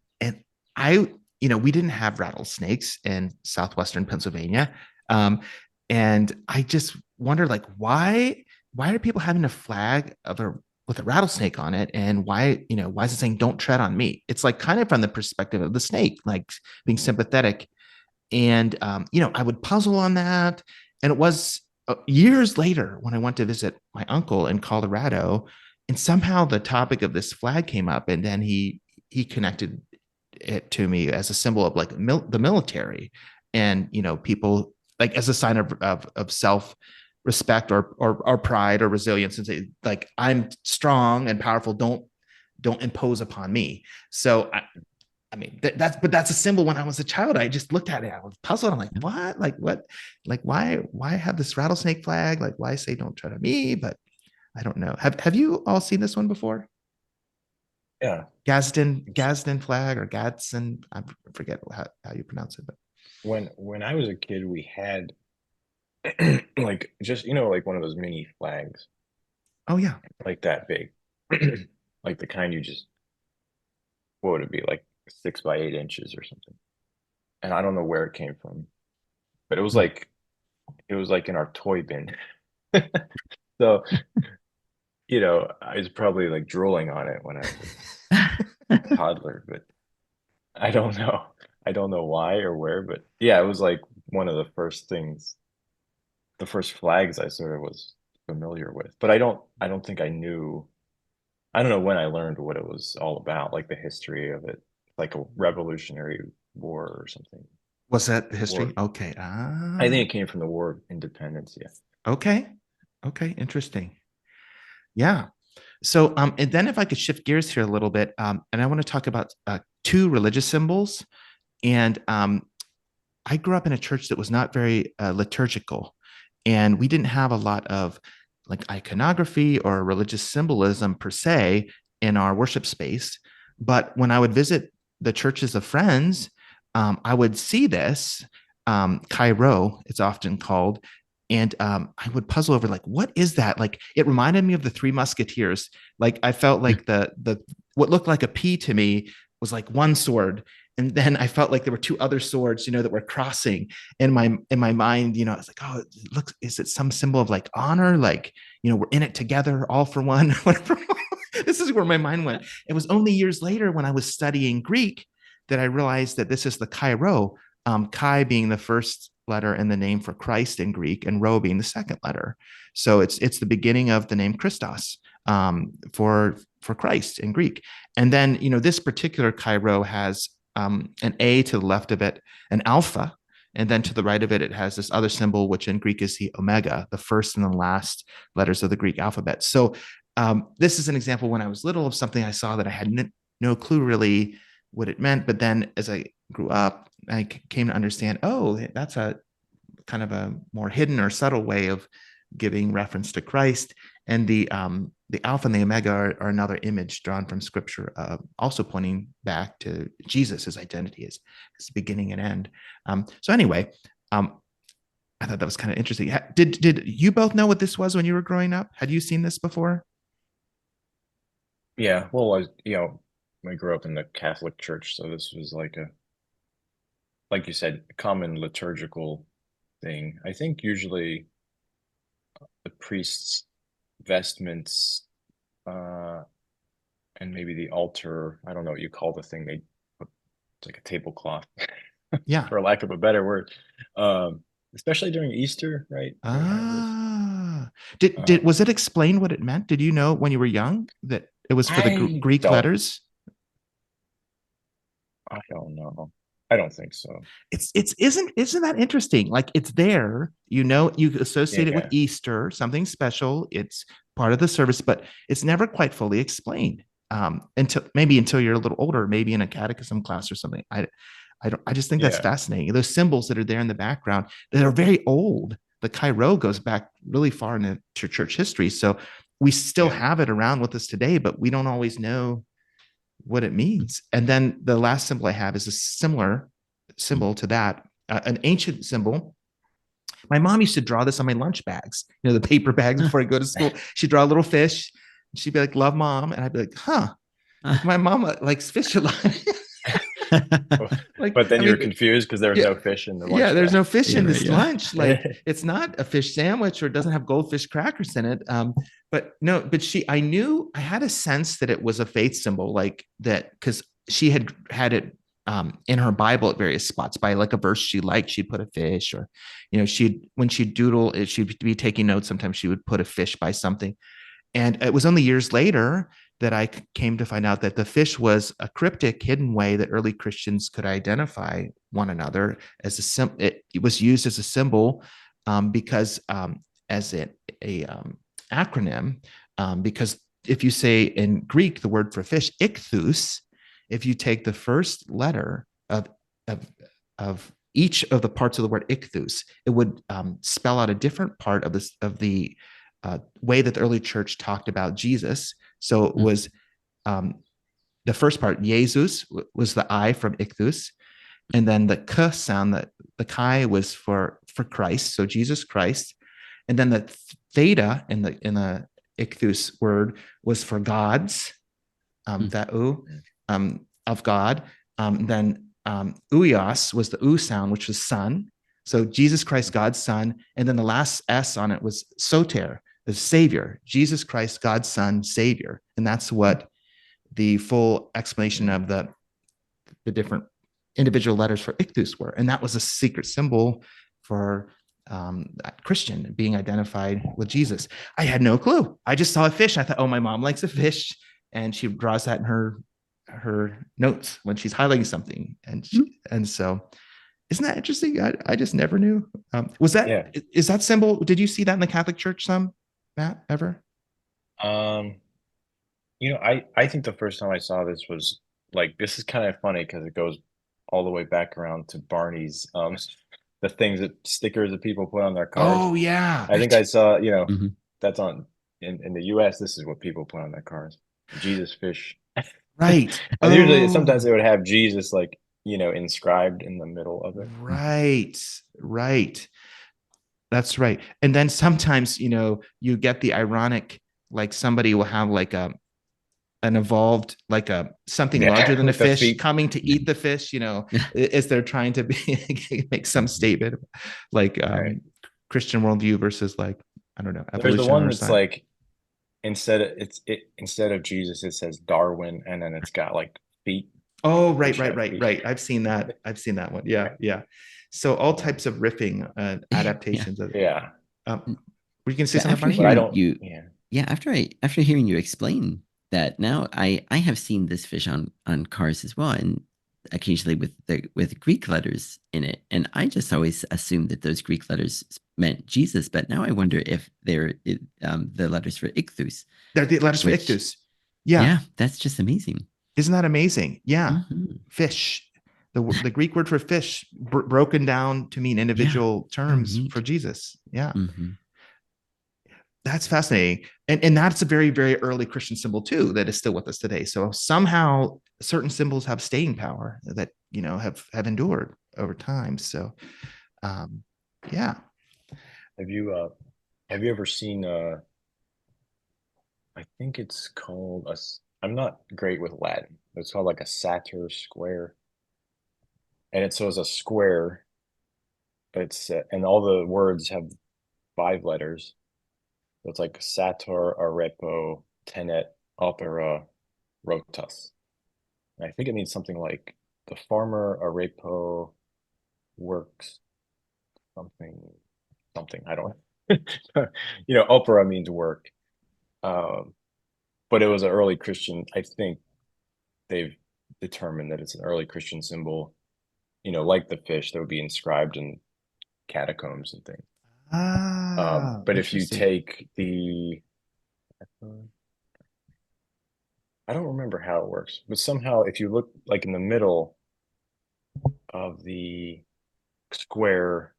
we didn't have rattlesnakes in southwestern Pennsylvania. And I just wonder, like, why are people having a flag with a rattlesnake on it? And why is it saying don't tread on me? It's like kind of from the perspective of the snake, like being sympathetic. And I would puzzle on that. And it was years later when I went to visit my uncle in Colorado, and somehow the topic of this flag came up, and then he connected it to me as a symbol of like the military, and people, like, as a sign of self respect or pride or resilience, and say, like, I'm strong and powerful. Don't impose upon me. So I mean, that's a symbol. When I was a child, I just looked at it. I was puzzled. I'm like, what? Like, what? Like, why have this rattlesnake flag? Like, why say don't tread on me? But I don't know. Have you all seen this one before? Yeah. Gadsden flag, or Gadsden? I forget how you pronounce it, but When I was a kid, we had like just like one of those mini flags, oh yeah, like that big, like the kind you just, what would it be, like 6 by 8 inches or something. And I don't know where it came from, but it was like in our toy bin. So I was probably like drooling on it when I was a toddler, but I don't know. I don't know why or where, but yeah, it was like one of the first flags I sort of was familiar with. But I don't think I knew. I don't know when I learned what it was all about, like the history of it, like a Revolutionary War or something. was that the history? War. Okay. I think it came from the War of Independence. Yeah. Okay. Okay. Interesting. Yeah. So, and then if I could shift gears here a little bit, and I want to talk about two religious symbols. And I grew up in a church that was not very liturgical, and we didn't have a lot of like iconography or religious symbolism per se in our worship space. But when I would visit the churches of friends, I would see this Cairo, it's often called. And I would puzzle over, like, what is that? Like, it reminded me of the Three Musketeers. Like, I felt like the what looked like a P to me was like one sword, and then I felt like there were two other swords, that were crossing in my mind. I was like, oh, it looks, is it some symbol of like honor? Like, we're in it together, all for one. Whatever. This is where my mind went. It was only years later when I was studying Greek that I realized that this is the Chi-Rho, Chi being the first letter in the name for Christ in Greek, and Rho being the second letter. So it's the beginning of the name Christos, for Christ in Greek. And then this particular Chi-Rho has an A to the left of it, an alpha, And then to the right of it, it has this other symbol, which in Greek is the omega, the first and the last letters of the Greek alphabet. So this is an example when I was little of something I saw that I had no clue really what it meant. But then as I grew up, I came to understand, oh, that's a kind of a more hidden or subtle way of giving reference to Christ. And the alpha and the omega are another image drawn from scripture, also pointing back to Jesus, his identity as beginning and end. So anyway, I thought that was kind of interesting. Did you both know what this was when you were growing up? Had you seen this before? Yeah, well, I grew up in the Catholic Church, so this was like you said, a common liturgical thing. I think usually the priest's vestments, uh, and maybe the altar, I don't know what you call the thing they put, it's like a tablecloth, Yeah. for lack of a better word. Especially during Easter, right? They would have this. Ah, did Um, was it explained what it meant? Did you know when you were young that it was for the I Greek don't, letters? I don't know. I don't think so. It's isn't that interesting? Like it's there, you associate it with Yeah, Easter, something special. It's part of the service, but it's never quite fully explained until you're a little older, maybe in a catechism class or something. I just think that's yeah, fascinating. Those symbols that are there in the background that are very old. The Cairo goes back really far into church history, so we still yeah. have it around with us today, but we don't always know what it means. And then the last symbol I have is a similar symbol to that, an ancient symbol. My mom used to draw this on my lunch bags, the paper bags before I go to school. She'd draw a little fish. She'd be like, "Love, mom," and I'd be like, "Huh." Like my mom likes fish a lot. Like, But then I you were mean, confused because there was yeah, no fish in the yeah, lunch there's no bag. fish Yeah, in right. this Yeah. lunch. Like, it's not a fish sandwich or it doesn't have goldfish crackers in it. But no, but I knew, I had a sense that it was a faith symbol, like that, because she had it in her Bible at various spots by like a verse she liked. She'd put a fish, or, when she'd doodle, she'd be taking notes. Sometimes she would put a fish by something. And it was only years later that I came to find out that the fish was a cryptic, hidden way that early Christians could identify one another as it was used as a symbol, because as a acronym, because if you say in Greek the word for fish, ichthus, if you take the first letter of of each of the parts of the word ichthus, it would spell out a different part of the way that the early church talked about Jesus. So it was um, the first part, Jesus, was the I from ichthus, and then the k sound, that the chi was for Christ, so Jesus Christ, and then the theta in the ichthus word was for gods, that u, of God. Then uios was the u sound, which was son. So Jesus Christ, God's son. And then the last S on it was soter, the Savior. Jesus Christ, God's son, Savior. And that's what the full explanation of the different individual letters for ichthus were. And that was a secret symbol for Christian being identified with Jesus. I had no clue. I just saw a fish. I thought, oh, my mom likes a fish, and she draws that in her notes when she's highlighting something. And so, isn't that interesting? I just never knew. Yeah. Is that symbol? Did you see that in the Catholic Church, Matt, ever? Um, I think the first time I saw this was like this is kind of funny because it goes all the way back around to Barney's the things that stickers that people put on their cars. Oh yeah, I think I saw, Mhm. that's on in the US, this is what people put on their cars. Jesus fish. right. And usually sometimes Oh, they would have Jesus like, inscribed in the middle of it. right, right. That's right. And then sometimes, you get the ironic, like somebody will have like an evolved, like a something larger Yeah, than a with the fish feet. coming to eat the fish, as they're trying to make some statement, like Right. Christian worldview versus, like, I don't know, There's the evolution one or that's science. like instead of Jesus, it says Darwin, and then it's got like feet, Oh, like right, fish right, have right, feet. right. I've seen that. I've seen that one. Yeah, yeah. So all Um, types of riffing Yeah. adaptations of. yeah, Were you gonna say So something, after Barney? but I hearing don't. you, Yeah. yeah, after hearing you explain that, now I have seen this fish on cars as well, and occasionally with Greek letters in it, and I just always assumed that those Greek letters meant Jesus. But now I wonder if they're the letters for ichthus, They're the letters for which ictus. Yeah. yeah, that's just amazing. Isn't that amazing? Yeah. Hmm. Fish. The Greek word for fish broken down to mean Yeah, individual how terms for neat. Jesus. Yeah. Hmm. That's fascinating. And that's a very, very early Christian symbol too, that is still with us today. So somehow certain symbols have staying power that, have endured over time. So um, yeah. Have you uh have you ever seen I think it's called I'm not great with Latin. It's called like a satyr square. And it shows a square, but it's and all the words have 5 letters. So it's like sator, arepo, tenet, opera, rotas. And I think it means something like the farmer arepo works something something. I don't opera means work. Um, but it was an early Christian. I think they've determined that it's an early Christian symbol, like the fish that would be inscribed in catacombs and things. Ah, But if you interesting. take I don't remember how it works, but somehow if you look like in the middle of the square,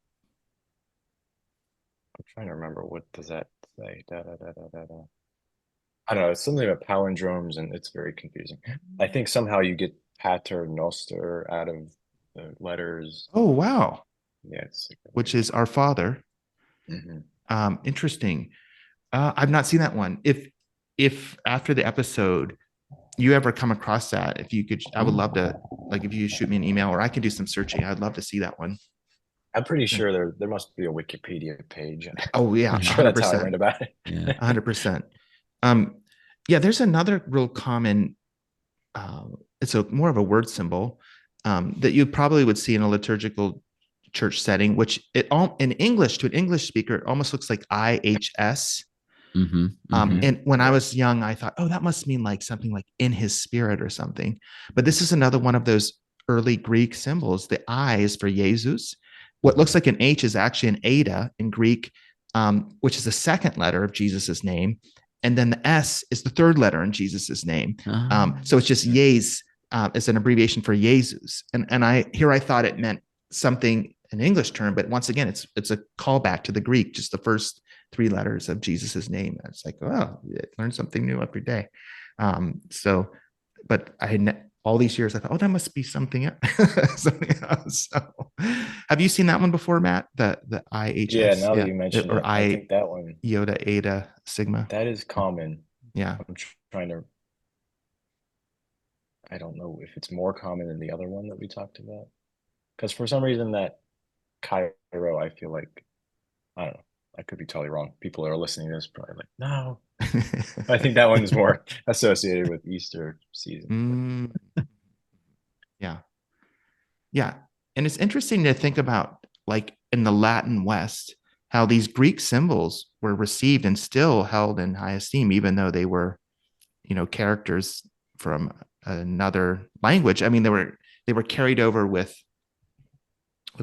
I'm trying to remember what does that say? Da, da, da, da, da, da. I don't know. It's something about palindromes, and it's very confusing. I think somehow you get pater noster out of the letters. Oh, wow. Yeah, it's like a Which weird. is our Father. Hmm. Interesting. I've not seen that one. If after the episode you ever come across that, if you could, I would Mm. love to, like, if you shoot me an email or I can do some searching. I'd love to see that one. I'm pretty Yeah. sure there must be a Wikipedia page. Oh yeah, I'm sure that's how I 100%. learned about it. 100%. Um, yeah, there's another real common, uh, it's a more of a word symbol that you probably would see in a liturgical church setting, which it all in English to an English speaker, it almost looks like IHS. Hmm. Hmm. And when I Yeah. was young, I thought, oh, that must mean like something like in his spirit or something. But this is another one of those early Greek symbols. The I is for Jesus. What looks like an H is actually an eta in Greek, which is the second letter of Jesus's name. And then the S is the third letter in Jesus's name. So it's just Mm. Jes as an abbreviation for Jesus. And I thought it meant something an English term, but once again, it's a callback to the Greek, just the first 3 letters of Jesus's name. It's like, oh, learn something new every day. So, but I had all these years, I thought, oh, that must be something else. Something else. So, have you seen that one before, Matt? The Yeah, IHS, now that yeah, you mention or it, I I think that one Iota Eta Sigma, that is common. yeah. I'm trying to I don't know if it's more common than the other one that we talked about. Because for some reason that Cairo, I feel like I don't know. I could be totally wrong. People that are listening to this probably like, no. I think that one is more associated with Easter season. Mm, yeah, yeah, and it's interesting to think about, like in the Latin West, how these Greek symbols were received and still held in high esteem, even though they were characters from another language. I mean, they were carried over with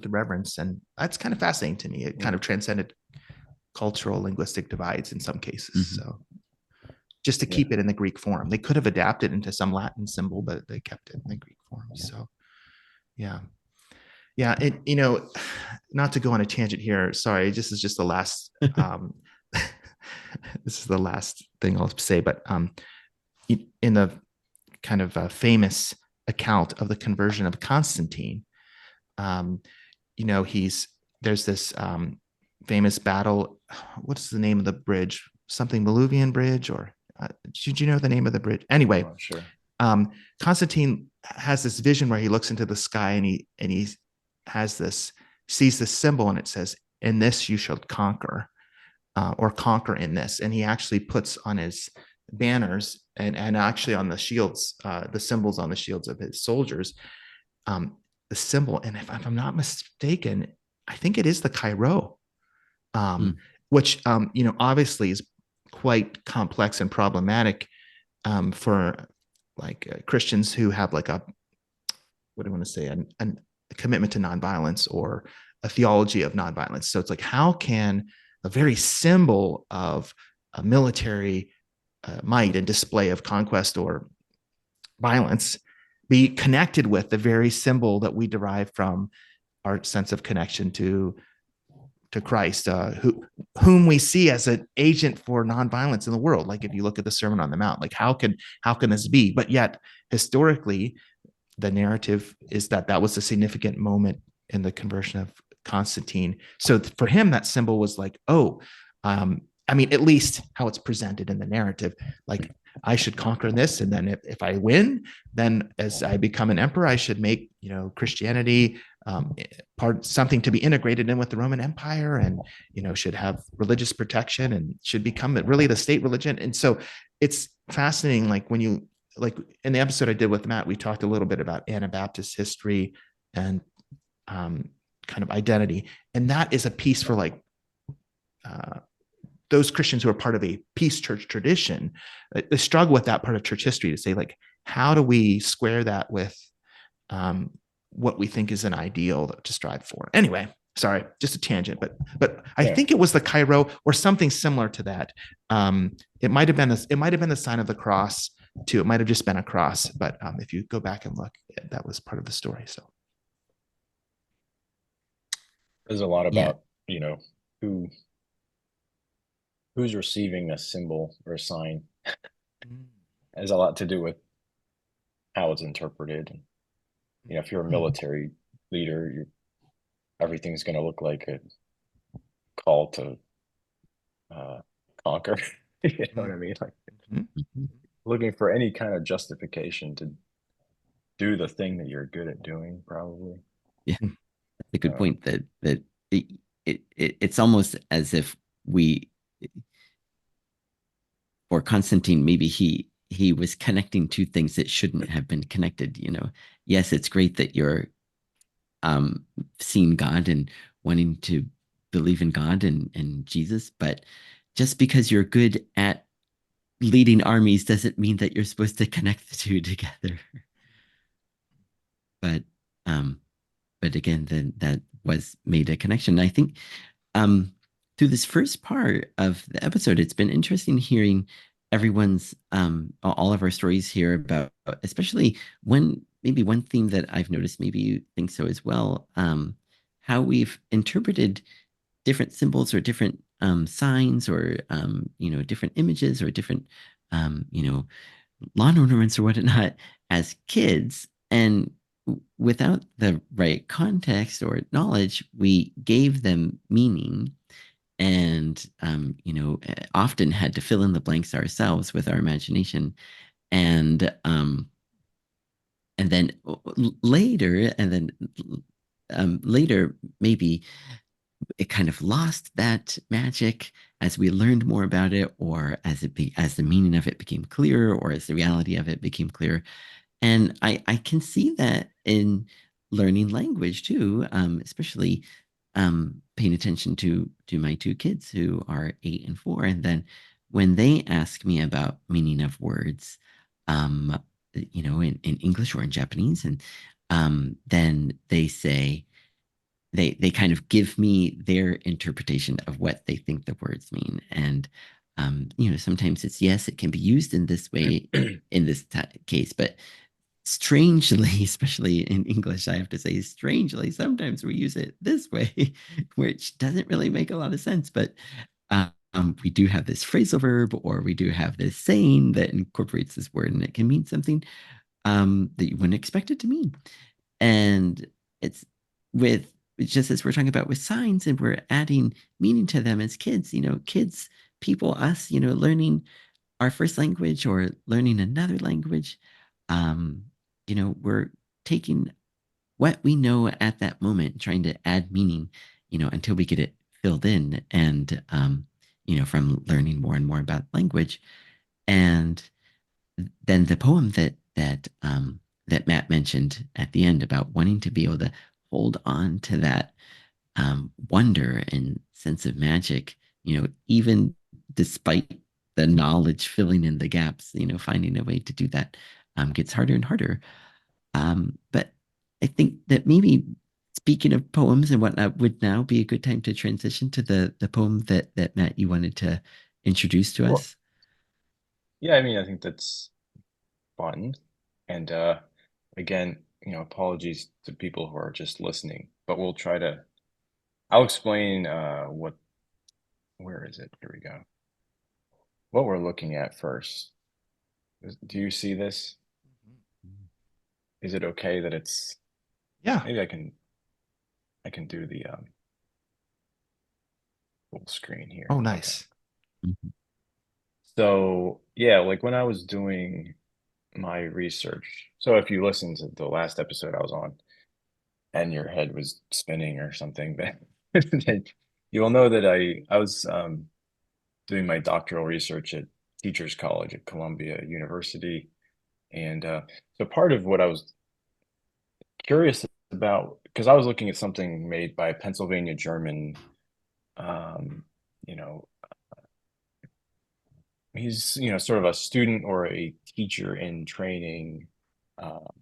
reverence, and that's kind of fascinating to me. It kind Mm, of transcended cultural linguistic divides in some cases. Hmm. So just to yeah. keep it in the Greek form, they could have adapted into some Latin symbol, but they kept it in the Greek form. So yeah, yeah. It not to go on a tangent here. Sorry, this is just the last. This is the last thing I'll say, but in the kind of famous account of the conversion of Constantine, um, he's there's this famous battle. What's the name of the bridge? Something Maluvian Bridge, or did you know the name of the bridge? I'm Anyway, not sure. Constantine has this vision where he looks into the sky and he has this sees this symbol and it says, "In this you shall conquer." Or conquer in this. And he actually puts on his banners and actually on the shields, the symbols on the shields of his soldiers, the symbol. And if I'm not mistaken, I think it is the Cairo, um, Mm. which, obviously is quite complex and problematic for like Christians who have like what do I want to say, a commitment to nonviolence or a theology of nonviolence. So it's like, how can a very symbol of a military might and display of conquest or violence be connected with the very symbol that we derive from our sense of connection to Christ, whom we see as an agent for nonviolence in the world. Like if you look at the Sermon on the Mount, like how can this be? But yet historically, the narrative is that that was a significant moment in the conversion of Constantine. So for him, that symbol was like, oh, I mean, at least how it's presented in the narrative, like I should conquer this, and then if I win, then as I become an emperor, I should make Christianity part something to be integrated in with the Roman Empire, and should have religious protection and should become really the state religion. And so it's fascinating, like when you like in the episode I did with Matt, we talked a little bit about Anabaptist history and kind of identity, and that is a piece for like those Christians who are part of a peace church tradition. They struggle with that part of church history to say, like, how do we square that with what we think is an ideal to strive for? Anyway, sorry, just a tangent, but I think it was the Cairo or something similar to that. It might have been the sign of the cross too. It might have just been a cross, but if you go back and look, that was part of the story. So There's a lot Yeah. about, who who's receiving a symbol or a sign. It has a lot to do with how it's interpreted. If you're a military leader, everything's going to look like a call to conquer. You know what I mean? Like Mhm. looking for any kind of justification to do the thing that you're good at doing, probably. Yeah, that's a good Um, point. That it's almost as if we, or Constantine, maybe he was connecting two things that shouldn't have been connected. Yes, it's great that you're um seeing God and wanting to believe in God and Jesus, but just because you're good at leading armies doesn't mean that you're supposed to connect the two together. But um, but again, then that was made a connection. I think um, through this first part of the episode, it's been interesting hearing everyone's all of our stories here about, especially maybe one theme that I've noticed, maybe you think so as well, how we've interpreted different symbols or different signs or different images or different lawn ornaments or whatnot as kids. And without the right context or knowledge, we gave them meaning and, often had to fill in the blanks ourselves with our imagination. And then later, later, maybe it kind of lost that magic as we learned more about it, or as the meaning of it became clearer, or as the reality of it became clearer. And I can see that in learning language too, especially paying attention to my two kids who are 8 and 4. And then when they ask me about meaning of words, um, in English or in Japanese, and then they kind of give me their interpretation of what they think the words mean. And sometimes it's yes, it can be used in this way in this case, but strangely, especially in English, I have to say, strangely, sometimes we use it this way, which doesn't really make a lot of sense. But we do have this phrasal verb, or we do have this saying that incorporates this word, and it can mean something that you wouldn't expect it to mean. And it's with just as we're talking about with signs, and we're adding meaning to them as kids, kids, people, us, learning our first language or learning another language, um, we're taking what we know at that moment, trying to add meaning, until we get it filled in, and from learning more and more about language. And then the poem that Matt mentioned at the end about wanting to be able to hold on to that wonder and sense of magic, even despite the knowledge filling in the gaps, finding a way to do that gets harder and harder. But I think that maybe speaking of poems and whatnot would now be a good time to transition to the poem that Matt you wanted to introduce to Sure. us. Yeah, I mean, I think that's fun. And again, apologies to people who are just listening, but I'll explain where is it? Here we go. What we're looking at first. Do you see this? Is it okay that it's Yeah. maybe I can do the full screen here. Oh, Okay. nice. Mhm. So yeah, like when I was doing my research, so if you listen to the last episode I was on and your head was spinning or something, then, then you will know that I was doing my doctoral research at Teachers College at Columbia University. And so part of what I was curious about, because I was looking at something made by a Pennsylvania German, um, you know, he's, sort of a student or a teacher in training.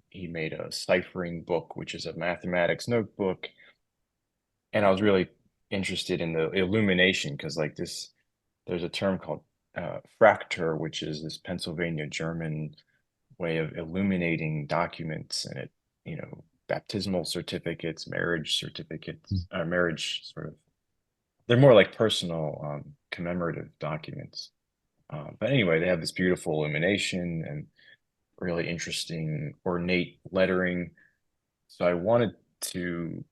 He made a ciphering book, which is a mathematics notebook. And I was really interested in the illumination because, like, there's a term called fracture, which is this Pennsylvania German way of illuminating documents and baptismal certificates, marriage certificates, marriage sort of, they're more like personal commemorative documents. But anyway, they have this beautiful illumination and really interesting ornate lettering. So I wanted to,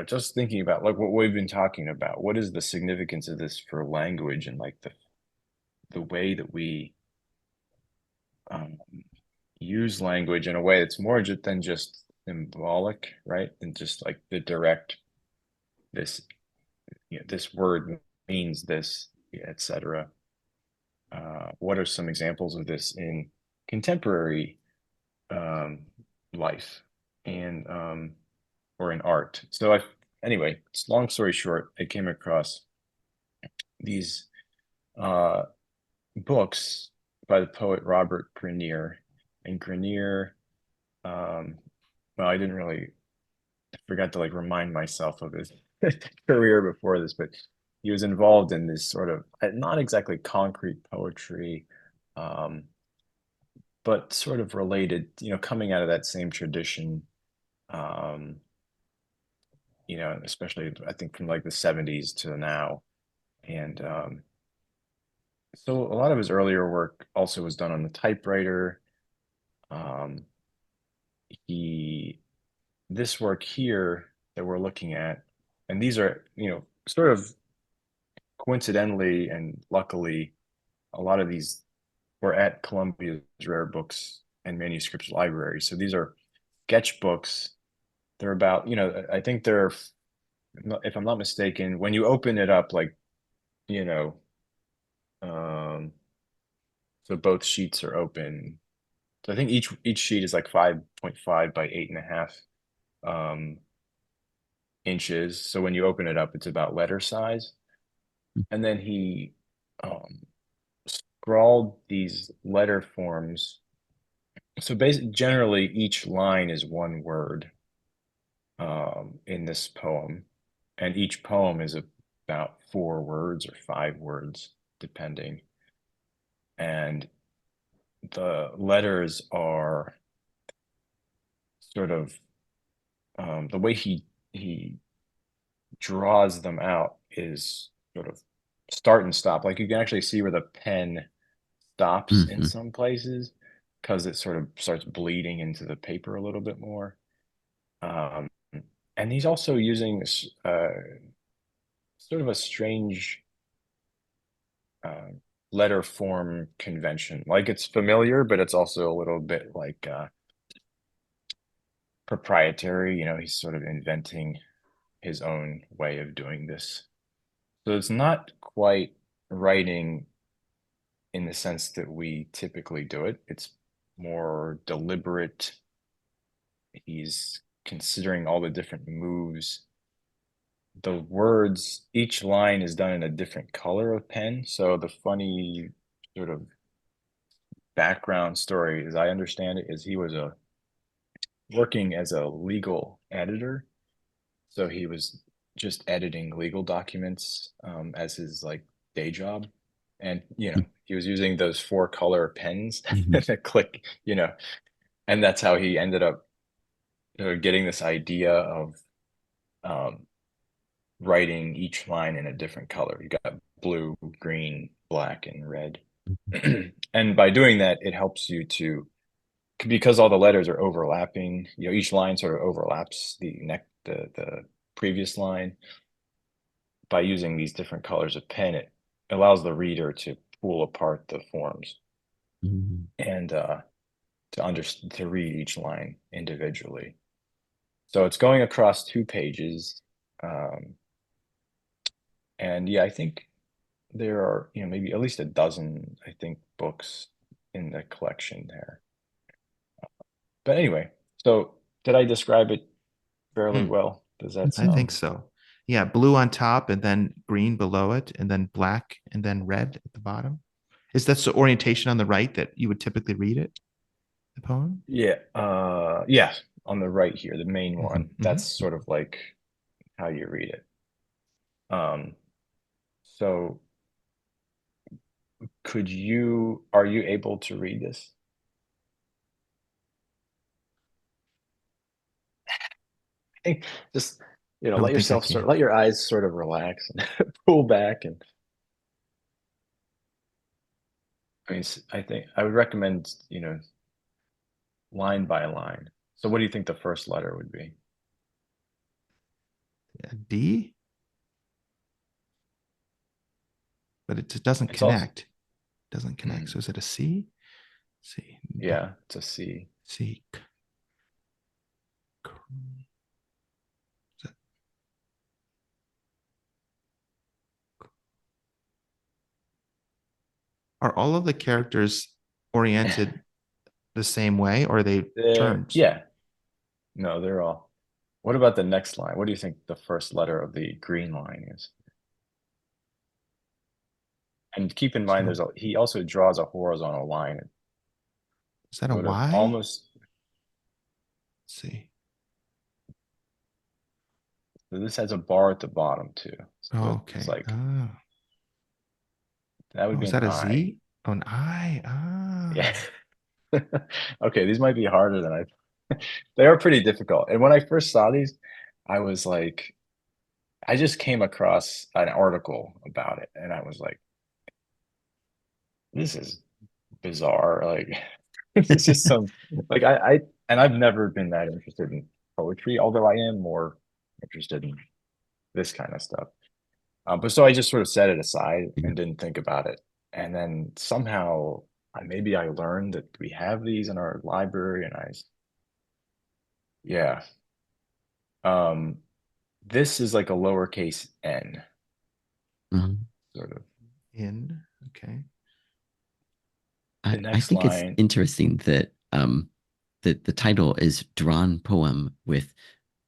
just thinking about like what we've been talking about, what is the significance of this for language and like the way that we um, use language in a way that's more than just symbolic, right? And just like the direct this this word means this, etc. What are some examples of this in contemporary um, life and or in art? So anyway, long story short, I came across these uh, books by the poet Robert Grenier, and Grenier. Um, well, I didn't really I forgot to like remind myself of his career before this, but he was involved in this sort of not exactly concrete poetry, um, but sort of related, coming out of that same tradition, um, especially I think from like the 70s to now. And so a lot of his earlier work also was done on the typewriter. Um, he This work here that we're looking at, and these are, sort of coincidentally and luckily, a lot of these were at Columbia's Rare Books and Manuscripts Library. So these are sketchbooks. They're about, I think they're, if I'm not mistaken, when you open it up, like, you know, um, so both sheets are open. So I think each sheet is like 5.5 by 8.5 um, inches. So when you open it up, it's about letter size. And then he um, scrawled these letter forms. So basically, generally, each line is one word in this poem, and each poem is about 4 words or 5 words, depending. And the letters are sort of the way he draws them out is sort of start and stop. Like you can actually see where the pen stops in Mhm. some places because it sort of starts bleeding into the paper a little bit more. Um, and he's also using sort of a strange uh, letter form convention. Like it's familiar, but it's also a little bit like proprietary. He's sort of inventing his own way of doing this. So it's not quite writing in the sense that we typically do it. It's more deliberate. He's considering all the different moves. The words, each line is done in a different color of pen. So the funny sort of background story, as I understand it, is he was a working as a legal editor. So he was just editing legal documents as his like day job. And, he was using those four color pens Mhm. to click, and that's how he ended up getting this idea of um, writing each line in a different color. You got blue, green, black, and red. And by doing that, it helps you to, because all the letters are overlapping, each line sort of overlaps the previous line. By using these different colors of pen, it allows the reader to pull apart the forms Mhm. and to read each line individually. So it's going across 2 pages. Um, and yeah, I think there are, maybe at least a dozen, I think, books in the collection there. But anyway, so did I describe it fairly Hmm, well? Does that I think sound? so. Yeah, blue on top and then green below it, and then black and then red at the bottom. Is that the orientation on the right that you would typically read it, the poem? Yeah, yeah, on the right here, the main Hmm, one. hmm. That's sort of like how you read it. Um, so are you able to read this? I think just, Don't think I can. let your eyes sort of relax and pull back. And I mean, I think I would recommend, line by line. So what do you think the first letter would be? Yeah, D, but it doesn't It's also, connect. Doesn't connect. So mm, is it a C? C, D, yeah, it's a C. C. Are all of the characters oriented the same way, or are they turns? Yeah, no, they're all. What about the next line? What do you think the first letter of the green line is? And keep in mind, So he also draws a horizontal line, is that a sort of Y? almost. Let's see. So this has a bar at the bottom too. So it's Okay. like that would Oh, be is an that a I. Z? Oh, an I. Yeah. Ah. Okay, these might be harder than I. They are pretty difficult. And when I first saw these, I was like, I just came across an article about it, and I was like, this is bizarre. Like, it's just some like and I've never been that interested in poetry, although I am more interested in this kind of stuff. But so I just sort of set it aside Yeah. and didn't think about it. And then somehow maybe I learned that we have these in our library, and yeah. Um, this is like a lowercase n, Mhm. sort of. In. Okay. The I next think it's line, interesting that the title is drawn poem with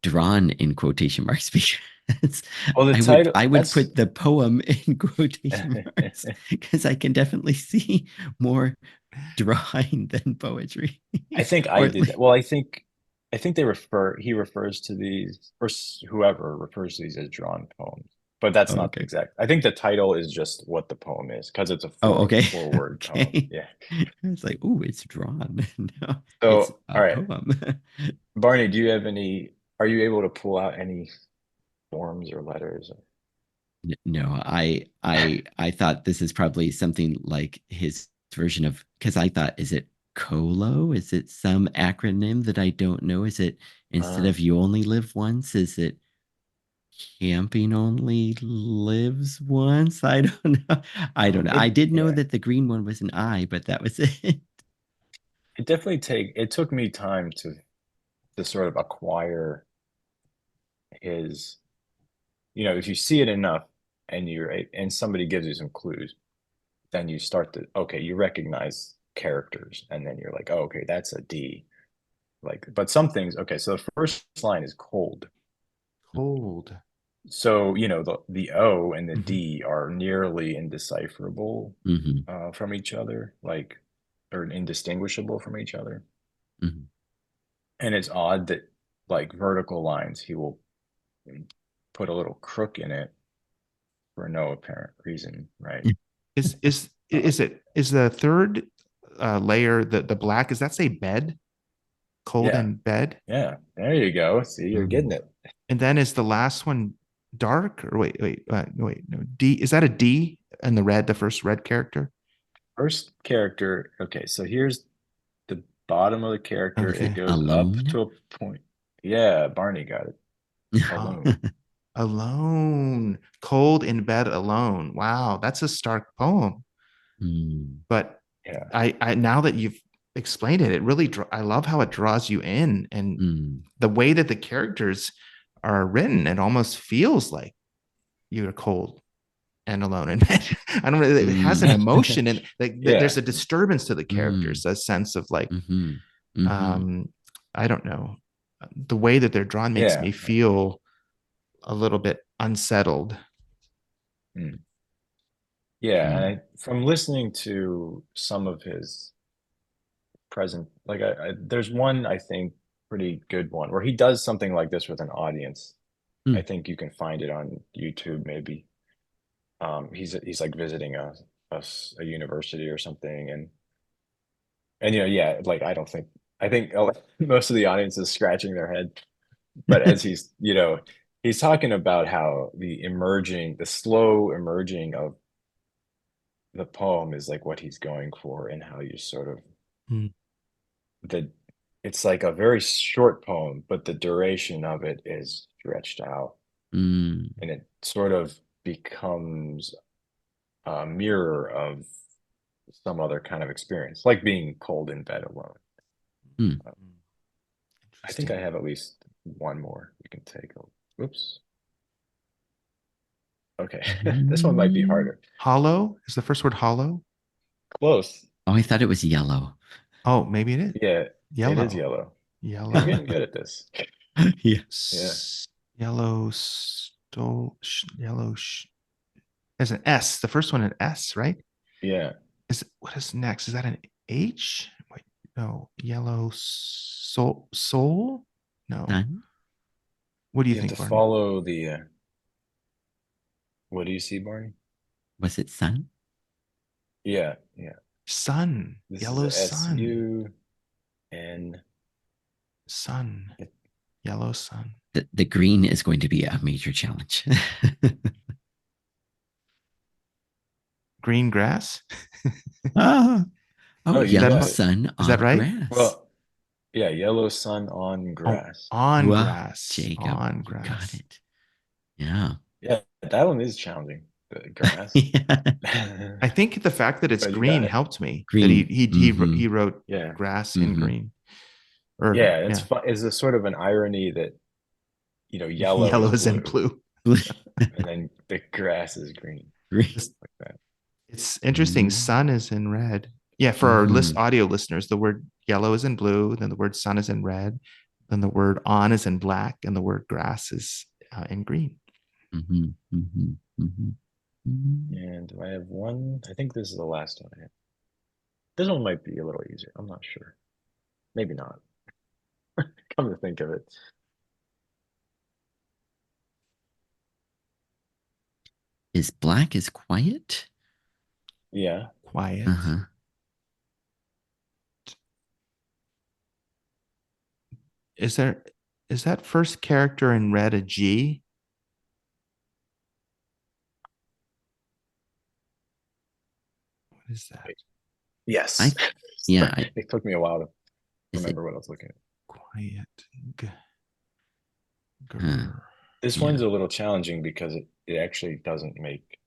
drawn in quotation marks because well, the title, I would that's, put the poem in quotation marks because I can definitely see more drawing than poetry. I think Or I at did that. least, Well, I think he refers to these, or whoever refers to these as drawn poems, but that's oh, not okay. exact. I think the title is just what the poem is because it's a Oh, okay. four word poem. Okay. Yeah. It's like, oh, it's drawn. No, it's So, all a right, poem. Barney, are you able to pull out any forms or letters? No, I thought this is probably something like his version of because I thought, is it COLO? Is it some acronym that I don't know? Is it instead Uh, of you only live once, is it camping only lives once? I don't know. I don't know. I did know yeah, that the green one was an I, but that was it. it took me time to sort of acquire his, if you see it enough and and somebody gives you some clues, then you start to, okay, you recognize characters and then you're like, oh, okay, that's a D. Like, but some things, okay, so the first line is cold. Cold. So, the O and the Hmm. D are nearly indecipherable Hmm. from each other, like, or indistinguishable from each other. Hmm. And it's odd that like vertical lines, he will put a little crook in it for no apparent reason, right? Uh, Is the third layer the black? Is that say bed? Cold yeah, in bed? yeah. There you go. See, you're getting Mm. it. And then is the last one dark? Or wait, no. D, is that a D in the red, the first red character? First character. Okay, so here's the bottom of the character. It Okay. goes up Alone. to a point. Yeah, Barney got it. Oh, Alone. alone, cold in bed alone. Wow, that's a stark poem. Mm. But Yeah. I now that you've explained it, it really I love how it draws you in, and Mm. the way that the characters are written, it almost feels like you're cold and alone in bed. I don't know. It has an Mm. emotion, and like Yeah. there's a disturbance to the Mm. characters, a sense of like, Mm-hmm. Mm-hmm. um, I don't know, the way that they're drawn makes Yeah. me feel a little bit unsettled. Mm. Yeah. And Mm. from listening to some of his present, like there's one, I think, pretty good one where he does something like this with an audience. I Mm. think you can find it on YouTube, maybe. He's like visiting a university or something, and yeah, like I think most of the audience is scratching their head, but as he's talking about how the slow emerging of the poem is like what he's going for, and how you sort of Mm. the it's like a very short poem, but the duration of it is stretched out, Mm. and it sort of becomes a mirror of some other kind of experience, like being cold in bed alone. Mm. Um, I think I Interesting. have at least one more we can take. Oops. Okay, this one might be Mm. harder. Hollow is the first word. Hollow. Close. Oh, I thought it was yellow. Oh, maybe it is Yeah, it is yellow. yellow. You're Yellow. getting good at this. Yeah. Yeah, Yellow. Yellow. There's an S. The first one an S, right? yeah. Is what is next? Is that an H? Wait, no. Yellow soul. No. Sun? What do you You have to think, Barney? follow the. What do you see, Barney? Was it sun? Yeah, yeah. Sun. This is Yellow sun. SUN. Sun. Yellow sun. The green is going to be a major challenge. Green grass. Ah. Oh, Oh, you that yellow got part? it. sun Is that on right? grass. Well, yeah. Yellow sun on Oh, grass. on Wow, grass. Jacob, On you got grass. it. Yeah. Yeah, that one is challenging. The grass. Yeah. I think the fact that it's But you got green it. helped me. That Green. Mm-hmm. he wrote Yeah. grass in Mm-hmm. green. Or Yeah, it's yeah, fun. Is a sort of an irony that yellow is yellow is in blue, blue. and then the grass is green, Green. like that. It's interesting. Mm-hmm. Sun is in red. Yeah, for our Mm-hmm. audio listeners, the word yellow is in blue, then the word sun is in red, then the word on is in black, and the word grass is in green. Mm-hmm. Mm-hmm. Mm-hmm. And I have one. I think this is the last one I have. This one might be a little easier. I'm not sure. Maybe not. Come to think of it. Is black is quiet? Yeah. Quiet. Uh-huh. Is there is that first character in red a G? What is that? Yes. I yeah, Sorry, it took me a while to is it remember what I was looking at. Quiet. G- huh, grr. This one's yeah. a little challenging because it actually doesn't make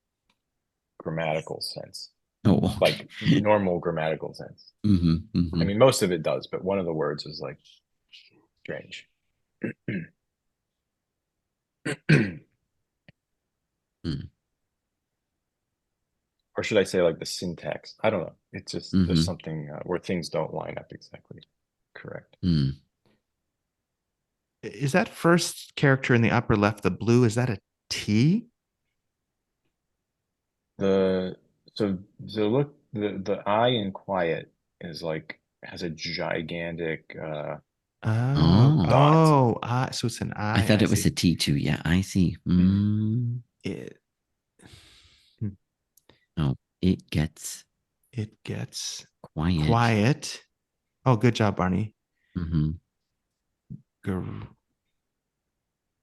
grammatical sense, Oh, like okay. normal grammatical sense. Mm-hmm. I Mm-hmm. mean, most of it does, but one of the words is like strange. Mm. Or should I say like the syntax? I don't know. It's just there's Mm-hmm. something where things don't line up exactly correct. Mm. Is that first character in the upper left, the blue, is that a T? The so look the I in quiet is like has a gigantic Oh, Oh, Dot. oh, so it's an I I. thought I it was a see. T too. Yeah, I see. It Oh, it gets it gets quiet. quiet. Oh, good job, Barney. Hmm. Gr-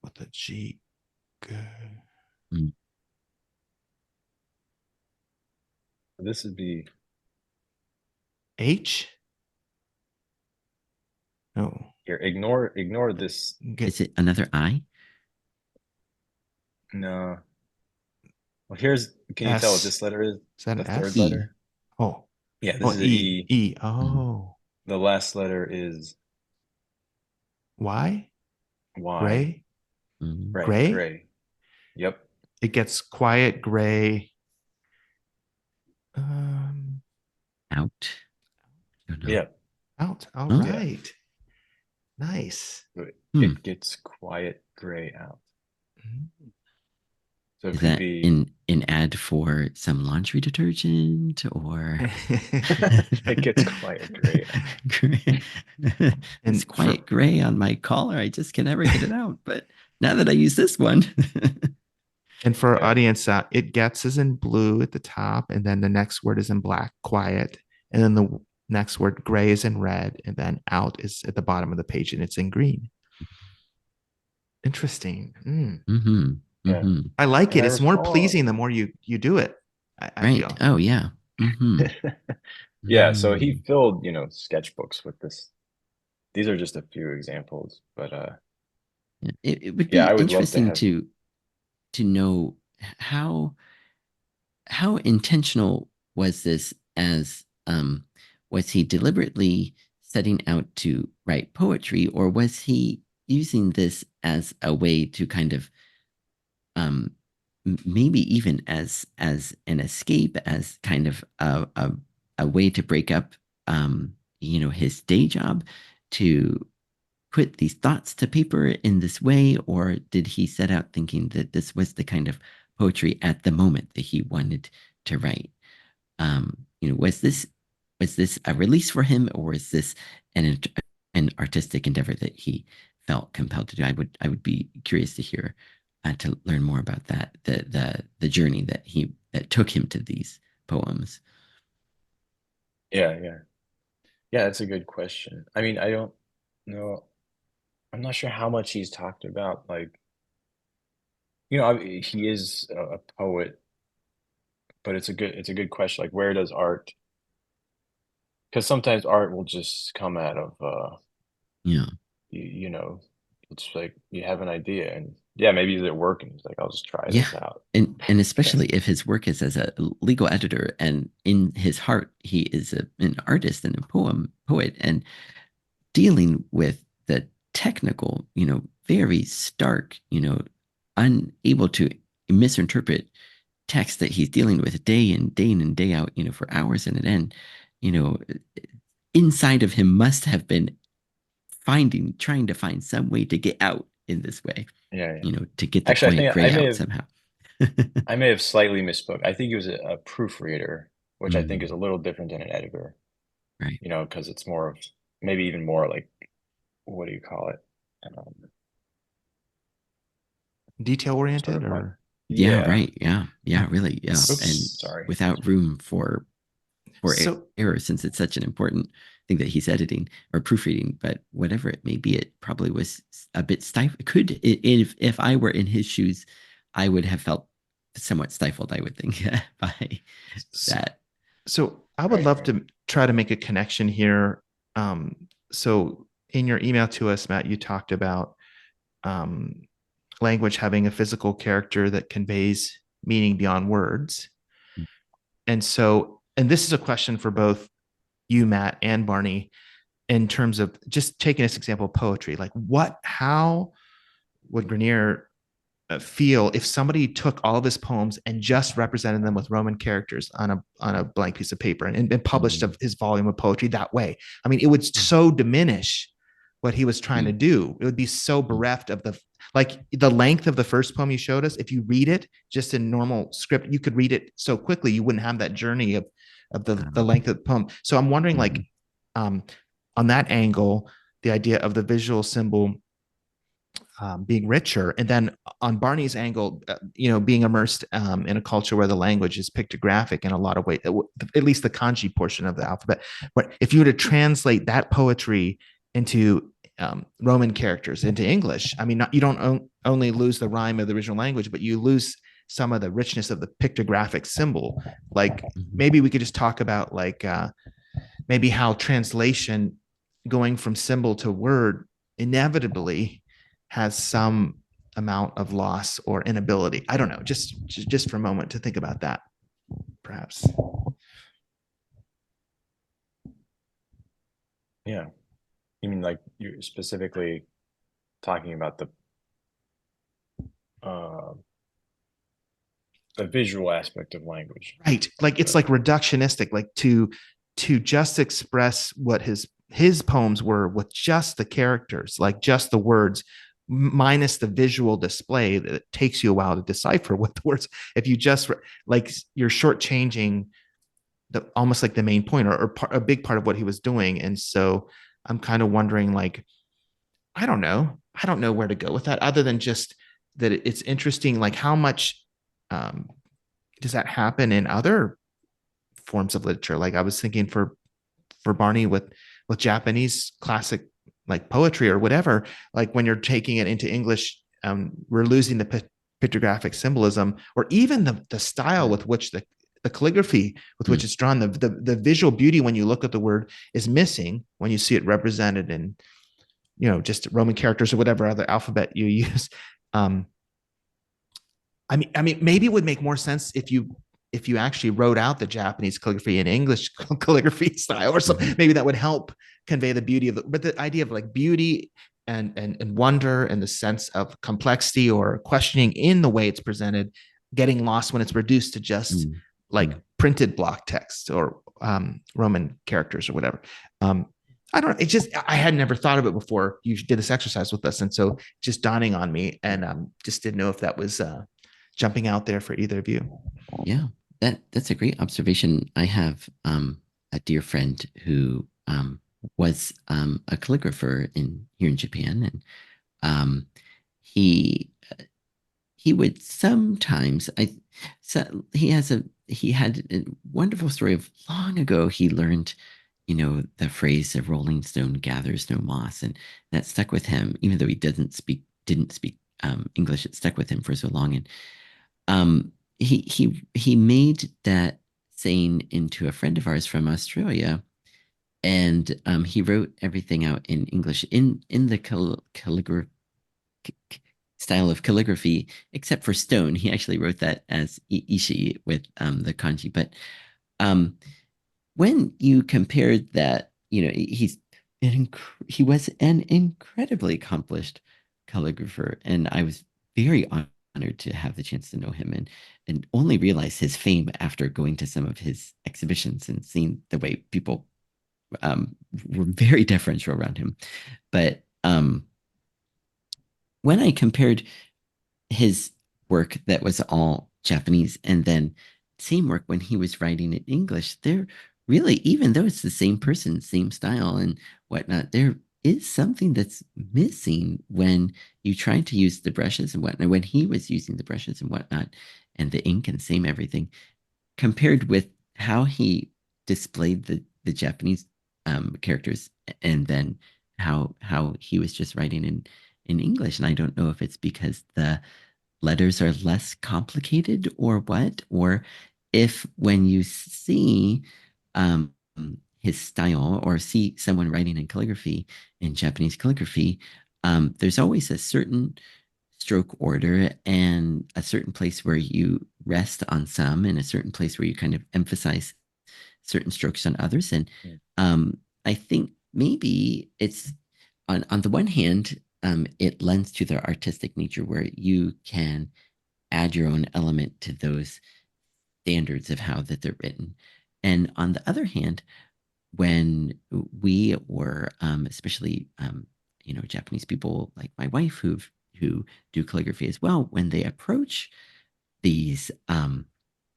with a G. G- This would be H. No. here. Ignore this. Get Is it another I? No. Well, here's. Can you tell what S. this letter is? Is that The an third S? E. letter. Oh, Yeah, this oh, is a E. E. E. Mm. Oh, The last letter is Y. Y. Gray. Mm. Right. Gray. Gray. Yep. It gets quiet. Gray. Um, Out. I don't know. Yep. out. All Huh? Yeah. right. Nice. Hmm. It gets quiet gray out. So it Is could that be an ad for some laundry detergent or it gets quiet gray out. gray? This And for quiet gray on my collar, I just can never get it out. But now that I use this one, and for our Yeah. audience, it gets is in blue at the top, and then the next word is in black, quiet, and then the next word gray is in red, and then out is at the bottom of the page, and it's in green. Interesting. mm-hmm, Yeah. mm-hmm, I like And it. I It's more recall pleasing the more you do it. I right. feel. Oh yeah. Mm-hmm. yeah, so he Mm. filled, sketchbooks with this. These are just a few examples, but Yeah. It would yeah, I be would love to interesting have to know how how intentional was this as was he deliberately setting out to write poetry or was he using this as a way to kind of um maybe even as an escape as kind of a way to break up his day job to put these thoughts to paper in this way, or did he set out thinking that this was the kind of poetry at the moment that he wanted to write? Was this a release for him, or was this an artistic endeavor that he felt compelled to do? I would be curious to hear to learn more about that the journey that took him to these poems. yeah, yeah. Yeah, that's a good question. I mean, I don't know. I'm not sure how much he's talked about like, he is a poet, but it's a good question. Like, where does art? Because sometimes art will just come out of Yeah. you know, it's like you have an idea and yeah, maybe they're working. It's like I'll just try Yeah. this out. And especially if his work is as a legal editor and in his heart he is an artist and a poet and dealing with the technical, very stark, unable to misinterpret text that he's dealing with day in and day out, for hours and an end, you know, inside of him must have been trying to find some way to get out in this way, Yeah, yeah. to get the Actually, I quiet think gray out somehow. I may have slightly misspoke. I think he was a proofreader, which I think is Mm, a little different than an editor, right. because it's more of maybe even more like what do you call it? Um, Detail sort oriented of like or Yeah, yeah. right. Yeah. Yeah, really. Yeah. And Oops, sorry. without room for so error since it's such an important thing that he's editing or proofreading, but whatever it may be, it probably was a bit stifled. If I were in his shoes, I would have felt somewhat stifled, I would think, by that. so I would Right, love right. to try to make a connection here. So in your email to us, Matt, you talked about um, language having a physical character that conveys meaning beyond words. And this is a question for both you, Matt, and Barney, in terms of just taking this example of poetry. Like, how would Grenier feel if somebody took all of his poems and just represented them with Roman characters on a blank piece of paper and published Mm, his volume of poetry that way? I mean, it would so diminish what he was trying to mm, do. It would be so mm, bereft of the length of the first poem you showed us. If you read it just in normal script, you could read it so quickly you wouldn't have that journey of the um, length of the poem. So I'm wondering, like, mhm, um, on that angle, the idea of the visual symbol being richer, and then on Barney's angle, being immersed in a culture where the language is pictographic in a lot of ways, at least the kanji portion of the alphabet. But if you were to translate that poetry into Roman characters into English, I mean, you don't only lose the rhyme of the original language, but you lose some of the richness of the pictographic symbol. Like Mhm. maybe we could just talk about like maybe how translation going from symbol to word inevitably has some amount of loss or inability. I don't know, just for a moment to think about that, perhaps. Yeah. You mean like you're specifically talking about uh, the visual aspect of language? Right. Like it's like reductionistic, like to just express what his poems were with just the characters, like just the words, minus the visual display that it takes you a while to decipher what the words. If you just like you're shortchanging the almost like the main point, or a big part of what he was doing. And so I'm kind of wondering, like, I don't know where to go with that, other than just that it's interesting, like how much um, does that happen in other forms of literature? Like I was thinking for Barney with Japanese classic like poetry or whatever, like when you're taking it into English, we're losing the pictographic symbolism, or even the style with which the calligraphy with which Mm. it's drawn, the visual beauty when you look at the word is missing when you see it represented in just Roman characters or whatever other alphabet you use. Um, I mean, maybe it would make more sense if you actually wrote out the Japanese calligraphy in English calligraphy style or something. Mhm. Maybe that would help convey the beauty of but the idea of like beauty and wonder and the sense of complexity or questioning in the way it's presented, getting lost when it's reduced to just Mm. like Mm. printed block text or Roman characters or whatever. Um, I don't know. It's just I had never thought of it before you did this exercise with us, and so just dawning on me, and just didn't know if that was jumping out there for either of you. Yeah, that's a great observation. I have a dear friend who was a calligrapher in here in Japan, and um, he he would sometimes he had a wonderful story of long ago he learned the phrase "a rolling stone gathers no moss," and that stuck with him even though he didn't speak English. It stuck with him for so long, and he made that saying into a friend of ours from Australia, and he wrote everything out in English in the calligraphy style of calligraphy, except for stone. He actually wrote that as ishi with the kanji. But um, when you compared that, he was an incredibly accomplished calligrapher, and I was very honored to have the chance to know him and only realize his fame after going to some of his exhibitions and seeing the way people were very deferential around him. But when I compared his work that was all Japanese and then same work when he was writing in English, there really, even though it's the same person, same style and whatnot, there is something that's missing when you try to use the brushes and whatnot, when he was using the brushes and whatnot, and the ink and same everything, compared with how he displayed the Japanese characters and then how he was just writing in English. And I don't know if it's because the letters are less complicated or what, or if when you see um, his style or see someone writing in calligraphy, in Japanese calligraphy, there's always a certain stroke order and a certain place where you rest on some and a certain place where you kind of emphasize certain strokes on others. And Mm. I think maybe it's on the one hand, it lends to their artistic nature where you can add your own element to those standards of how that they're written. And on the other hand, when we were, especially, Japanese people like my wife who do calligraphy as well, when they approach these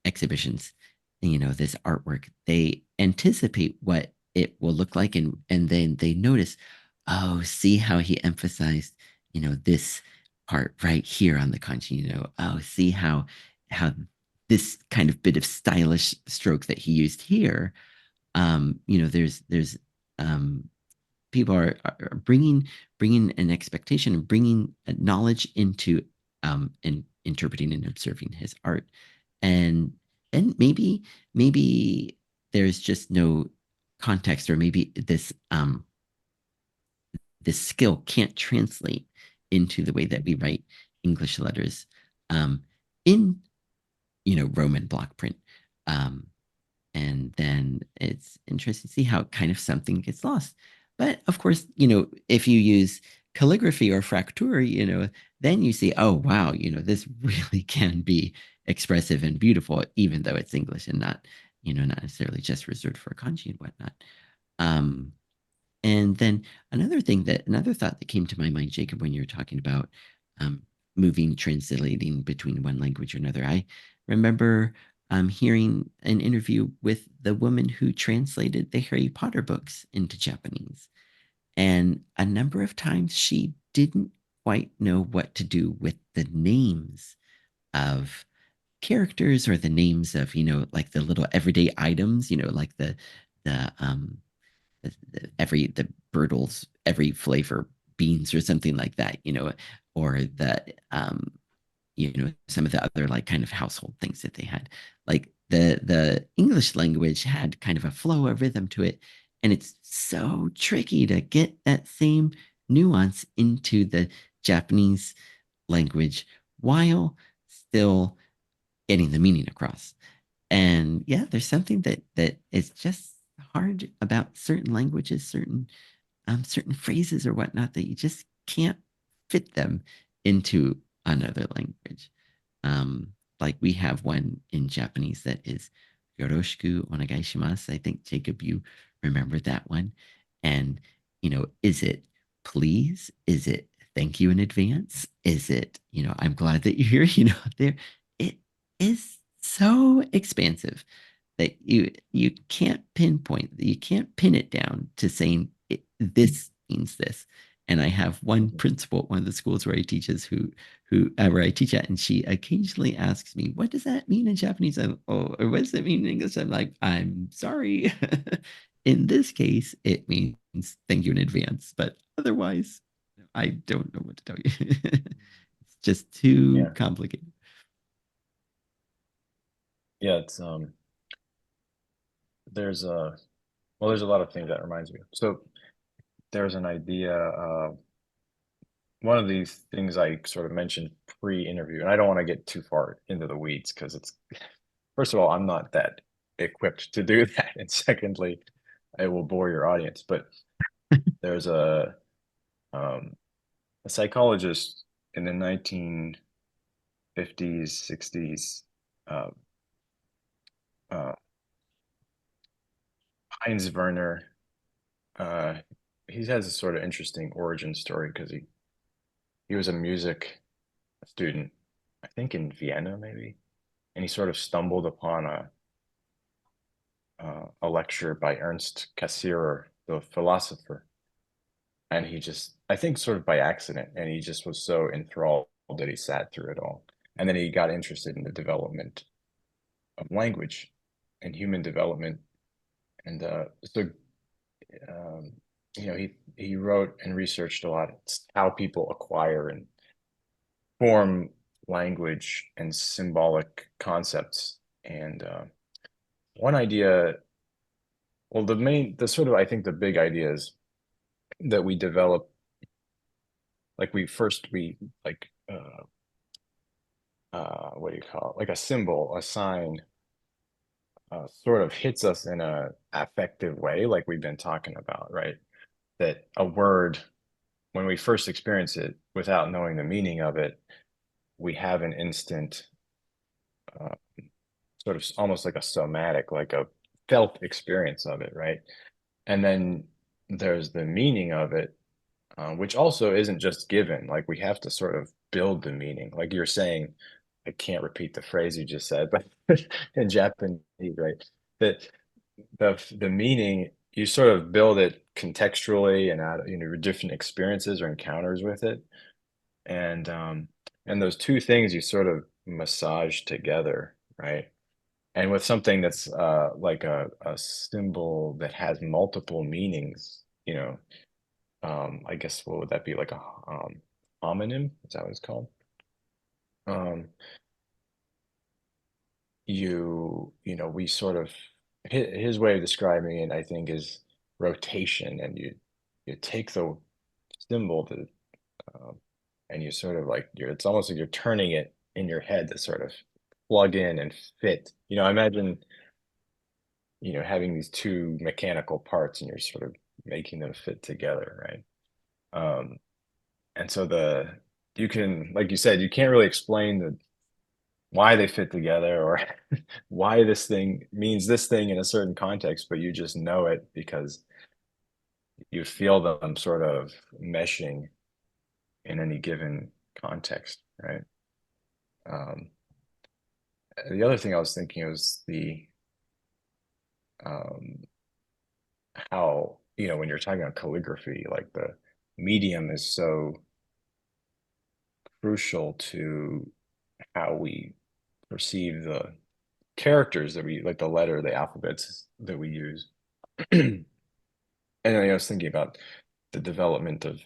exhibitions, this artwork, they anticipate what it will look like, and then they notice, oh, see how he emphasized, this part right here on the kanji, oh, see how this kind of bit of stylish stroke that he used here, there's um people are bringing an expectation and bringing knowledge into and interpreting and observing his art, and then maybe there's just no context, or maybe this skill can't translate into the way that we write English letters um, in Roman block print. Um, and then it's interesting to see how kind of something gets lost. But of course, if you use calligraphy or fraktur, then you see, oh wow, this really can be expressive and beautiful, even though it's English and not necessarily just reserved for kanji and whatnot. Um, and then another thought that came to my mind, Jacob, when you were talking about um, translating between one language or another, I remember hearing an interview with the woman who translated the Harry Potter books into Japanese. And a number of times she didn't quite know what to do with the names of characters, or the names of, like the little everyday items, like the the Bertles every flavor beans or something like that, or some of the other like kind of household things that they had. Like the English language had kind of a flow, a rhythm to it, and it's so tricky to get that same nuance into the Japanese language while still getting the meaning across. And yeah, there's something that is just hard about certain languages, certain phrases or whatnot, that you just can't fit them into another language. Um, like we have one in Japanese that is yoroshiku onegai shimasu. I think Jacob, you remember that one. And is it please? Is it thank you in advance? Is it, I'm glad that you're here? There it is so expansive that you can't pinpoint, you can't pin it down to saying this means this. And I have one principal at one of the schools where I teaches where I teach at, and she occasionally asks me, "What does that mean in Japanese?" Or what does it mean in English? I'm like, "I'm sorry." In this case, it means thank you in advance, but otherwise, I don't know what to tell you. It's just too Yeah. complicated. Yeah, it's there's a well, there's a lot of things that reminds me. So there's an idea, one of these things I sort of mentioned pre-interview, and I don't want to get too far into the weeds because it's, first of all, I'm not that equipped to do that, and secondly, it will bore your audience. But there's um, a psychologist in the 1950s, 60s, uh, uh, Heinz Werner. Uh, he has a sort of interesting origin story because he was a music student, I think in Vienna maybe, and he sort of stumbled upon a lecture by Ernst Cassirer, the philosopher, and he just, I think, sort of by accident, and he just was so enthralled that he sat through it all, and then he got interested in the development of language and human development, and so um, he wrote and researched a lot how people acquire and form language and symbolic concepts. And one idea, well, the sort of, I think the big idea is that we develop, like we like, what do you call it? Like a symbol, a sign, sort of hits us in a affective way, like we've been talking about, right? That a word, when we first experience it without knowing the meaning of it, we have an instant, uh, sort of almost like a somatic, like a felt experience of it, right? And then there's the meaning of it, which also isn't just given. Like we have to sort of build the meaning. Like you're saying, I can't repeat the phrase you just said, but in Japanese, right? That the meaning you sort of build it contextually and add, different experiences or encounters with it. And and those two things you sort of massage together, right? And with something that's like a symbol that has multiple meanings, I guess what would that be, like a homonym? Is that what it's called? Um, we sort of his way of describing it, I think, is rotation, and you take the symbol that um, and you sort of like it's almost like you're turning it in your head to sort of plug in and fit. I imagine having these two mechanical parts and you're sort of making them fit together, right? Um, and so you can, like you said, you can't really explain why they fit together or why this thing means this thing in a certain context, but you just know it because you feel them sort of meshing in any given context, right? Um, the other thing I was thinking was the um, how, when you're talking about calligraphy, like the medium is so crucial to how we perceive the characters that we like, the letter, the alphabets that we use. And I was thinking about the development of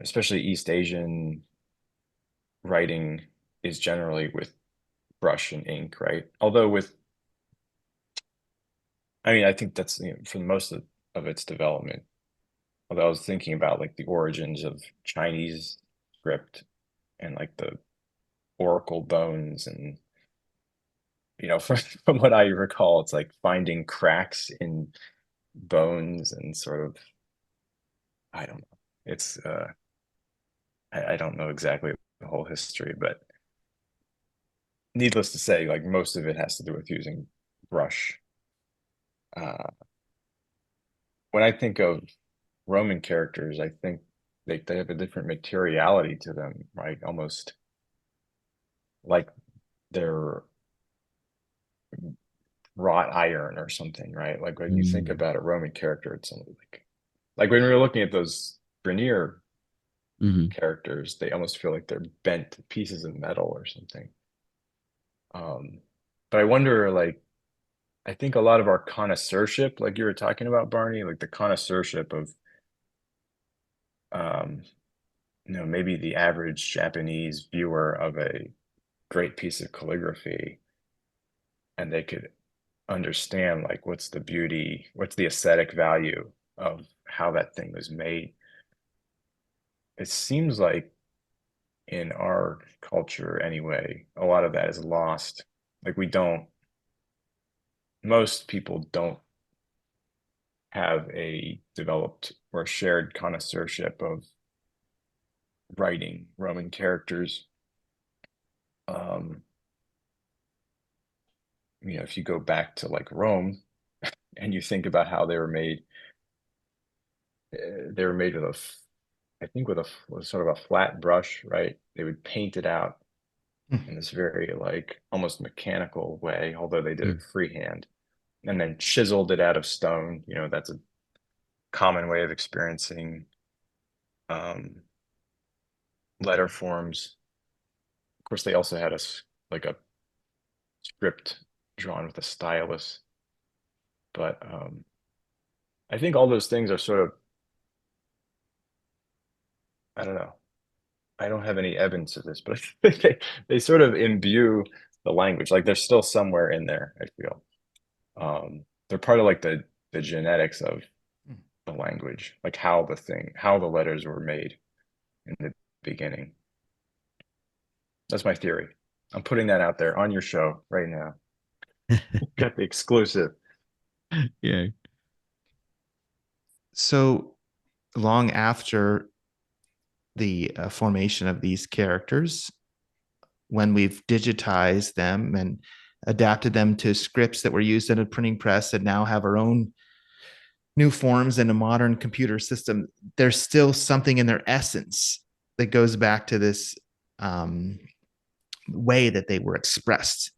especially East Asian writing is generally with brush and ink, right? Although I mean, I think that's for most of its development. Although I was thinking about like the origins of Chinese script and like the oracle bones, and from what I recall, it's like finding cracks in bones and sort of, I don't know. It's I don't know exactly the whole history, but needless to say, like most of it has to do with using brush. Uh, when I think of Roman characters, I think they have a different materiality to them, right? Almost like they're wrought iron or something, right? Like when you think Mm. about a Roman character, it's something like when we were looking at those Grenier Hmm. characters, they almost feel like they're bent pieces of metal or something. Um, but I wonder, like, I think a lot of our connoisseurship, like you were talking about, Barney, like the connoisseurship of, um, maybe the average Japanese viewer of a great piece of calligraphy, and they could understand like what's the beauty, what's the aesthetic value of how that thing was made. It seems like in our culture anyway, a lot of that is lost. Like most people don't have a developed or shared connoisseurship of writing Roman characters. Um, if you go back to like Rome and you think about how they were made with I think with sort of a flat brush, right? They would paint it out in this very like almost mechanical way, although they did it freehand, and then chiseled it out of stone. That's a common way of experiencing um, letter forms. Of course, they also had like a script drawn with a stylus, but I think all those things are sort of, I don't know. I don't have any evidence of this, but I think they sort of imbue the language. Like they're still somewhere in there, I feel. They're part of like the genetics of the language, like how the letters were made in the beginning. That's my theory. I'm putting that out there on your show right now. Got the exclusive. Yeah. So long after the formation of these characters, when we've digitized them and adapted them to scripts that were used in a printing press and now have our own new forms in a modern computer system, there's still something in their essence that goes back to this um, way that they were expressed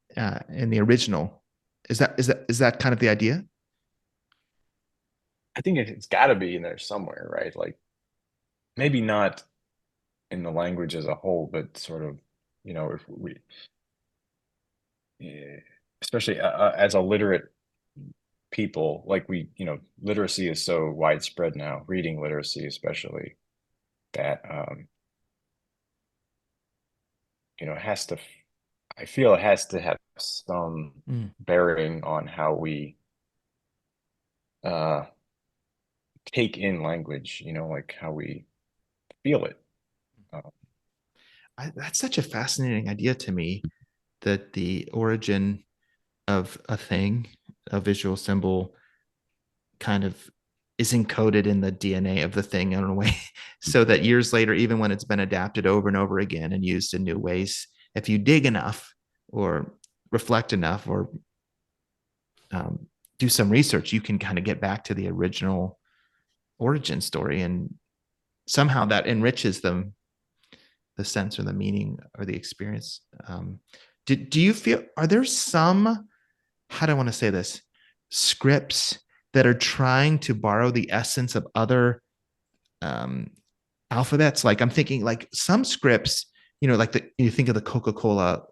in the original. Is that kind of the idea? I think it's got to be in there somewhere, right? Like maybe not in the language as a whole, but sort of, if we, eh, especially as a literate people, like literacy is so widespread now, reading literacy especially, that it has to, I feel it has to have some Mm. bearing on how we uh take in language, like how we feel it. Uh, That's such a fascinating idea to me, that the origin of a thing, a visual symbol, kind of is encoded in the DNA of the thing in a way, so that years later, even when it's been adapted over and over again and used in new ways, if you dig enough or reflect enough or um, do some research, you can kind of get back to the original origin story, and somehow that enriches the sense or the meaning or the experience. Do you feel, are there some, how do I want to say this, scripts that are trying to borrow the essence of other um, alphabets? Like I'm thinking like some scripts, like you think of the Coca-Cola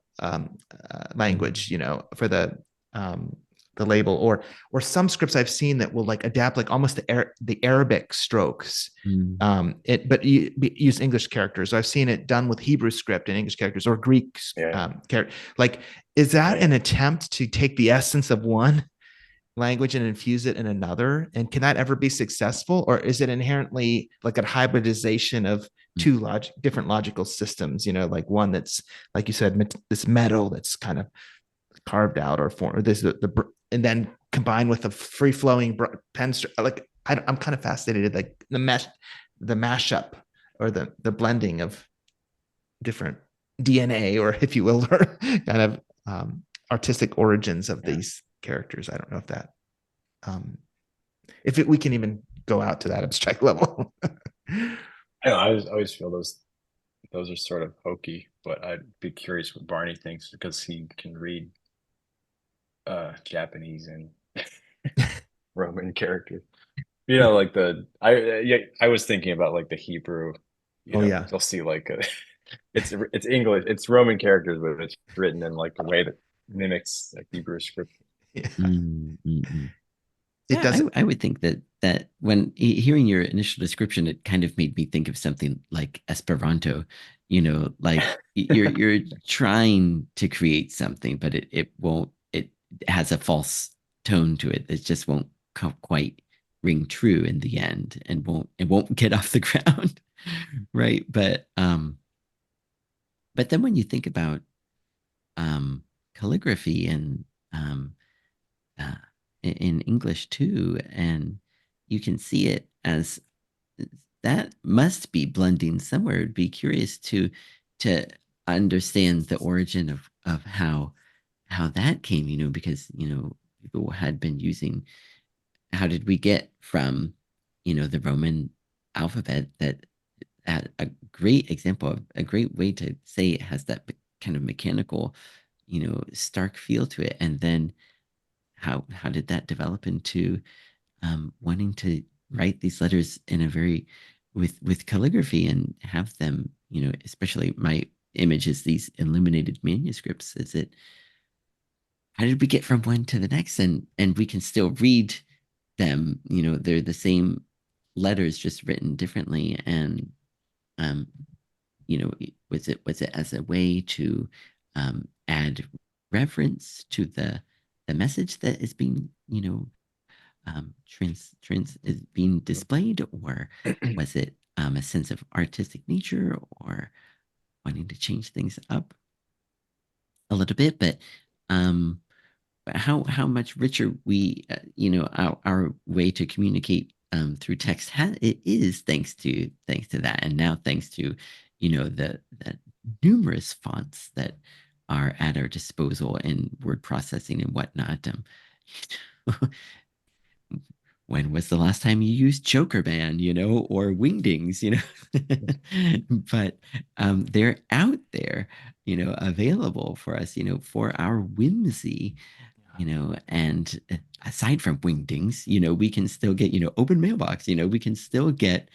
language, for um, the label, or some scripts I've seen that will like adapt like almost the Arabic strokes. Mm. But use English characters. I've seen it done with Hebrew script and English characters, or Greek yeah. character. Like, is that an attempt to take the essence of one language and infuse it in another? And can that ever be successful? Or is it inherently like a hybridization of two different logical systems, like one that's, like you said, this metal that's kind of carved out or form, or this, and then combined with a free flowing pen, like I'm kind of fascinated, like the mashup or the blending of different DNA, or if you will, or kind of artistic origins of Yeah. these characters. I don't know if that um, if we can even go out to that abstract level. I always feel those are sort of hokey, but I'd be curious what Barney thinks because he can read Japanese and Roman characters. Like yeah, I was thinking about like the Hebrew, Oh yeah. you'll see like it's English, it's Roman characters, but it's written in like a way that mimics like Hebrew script. Yeah. Mm, mm, mm. It Yeah, does. I would think that when hearing your initial description, it kind of made me think of something like Esperanto. Like you're trying to create something, but it won't. It has a false tone to it. It just won't quite ring true in the end, and it won't get off the ground, right? But then when you think about um, calligraphy and uh, in English too, and you can see it as that must be blending somewhere. I'd be curious to understand the origin of how that came, because people had been using. How did we get from the Roman alphabet that had a great example of a great way to say it has that kind of mechanical, stark feel to it, and then how did that develop into wanting to write these letters in a very with calligraphy and have them, especially my image is these illuminated manuscripts. Is it how did we get from one to the next, and we can still read them? They're the same letters just written differently, and um, was it as a way to add reverence to the message that is being trans is being displayed, or was it a sense of artistic nature, or wanting to change things up a little bit? But um, how much richer we our way to communicate through text it is thanks to that, and now thanks to the numerous fonts that are at our disposal in word processing and whatnot. When was the last time you used Jokerman, or Wingdings, but they're out there, available for us, for our whimsy. and aside from wingdings, we can still get, open mailbox, we can still get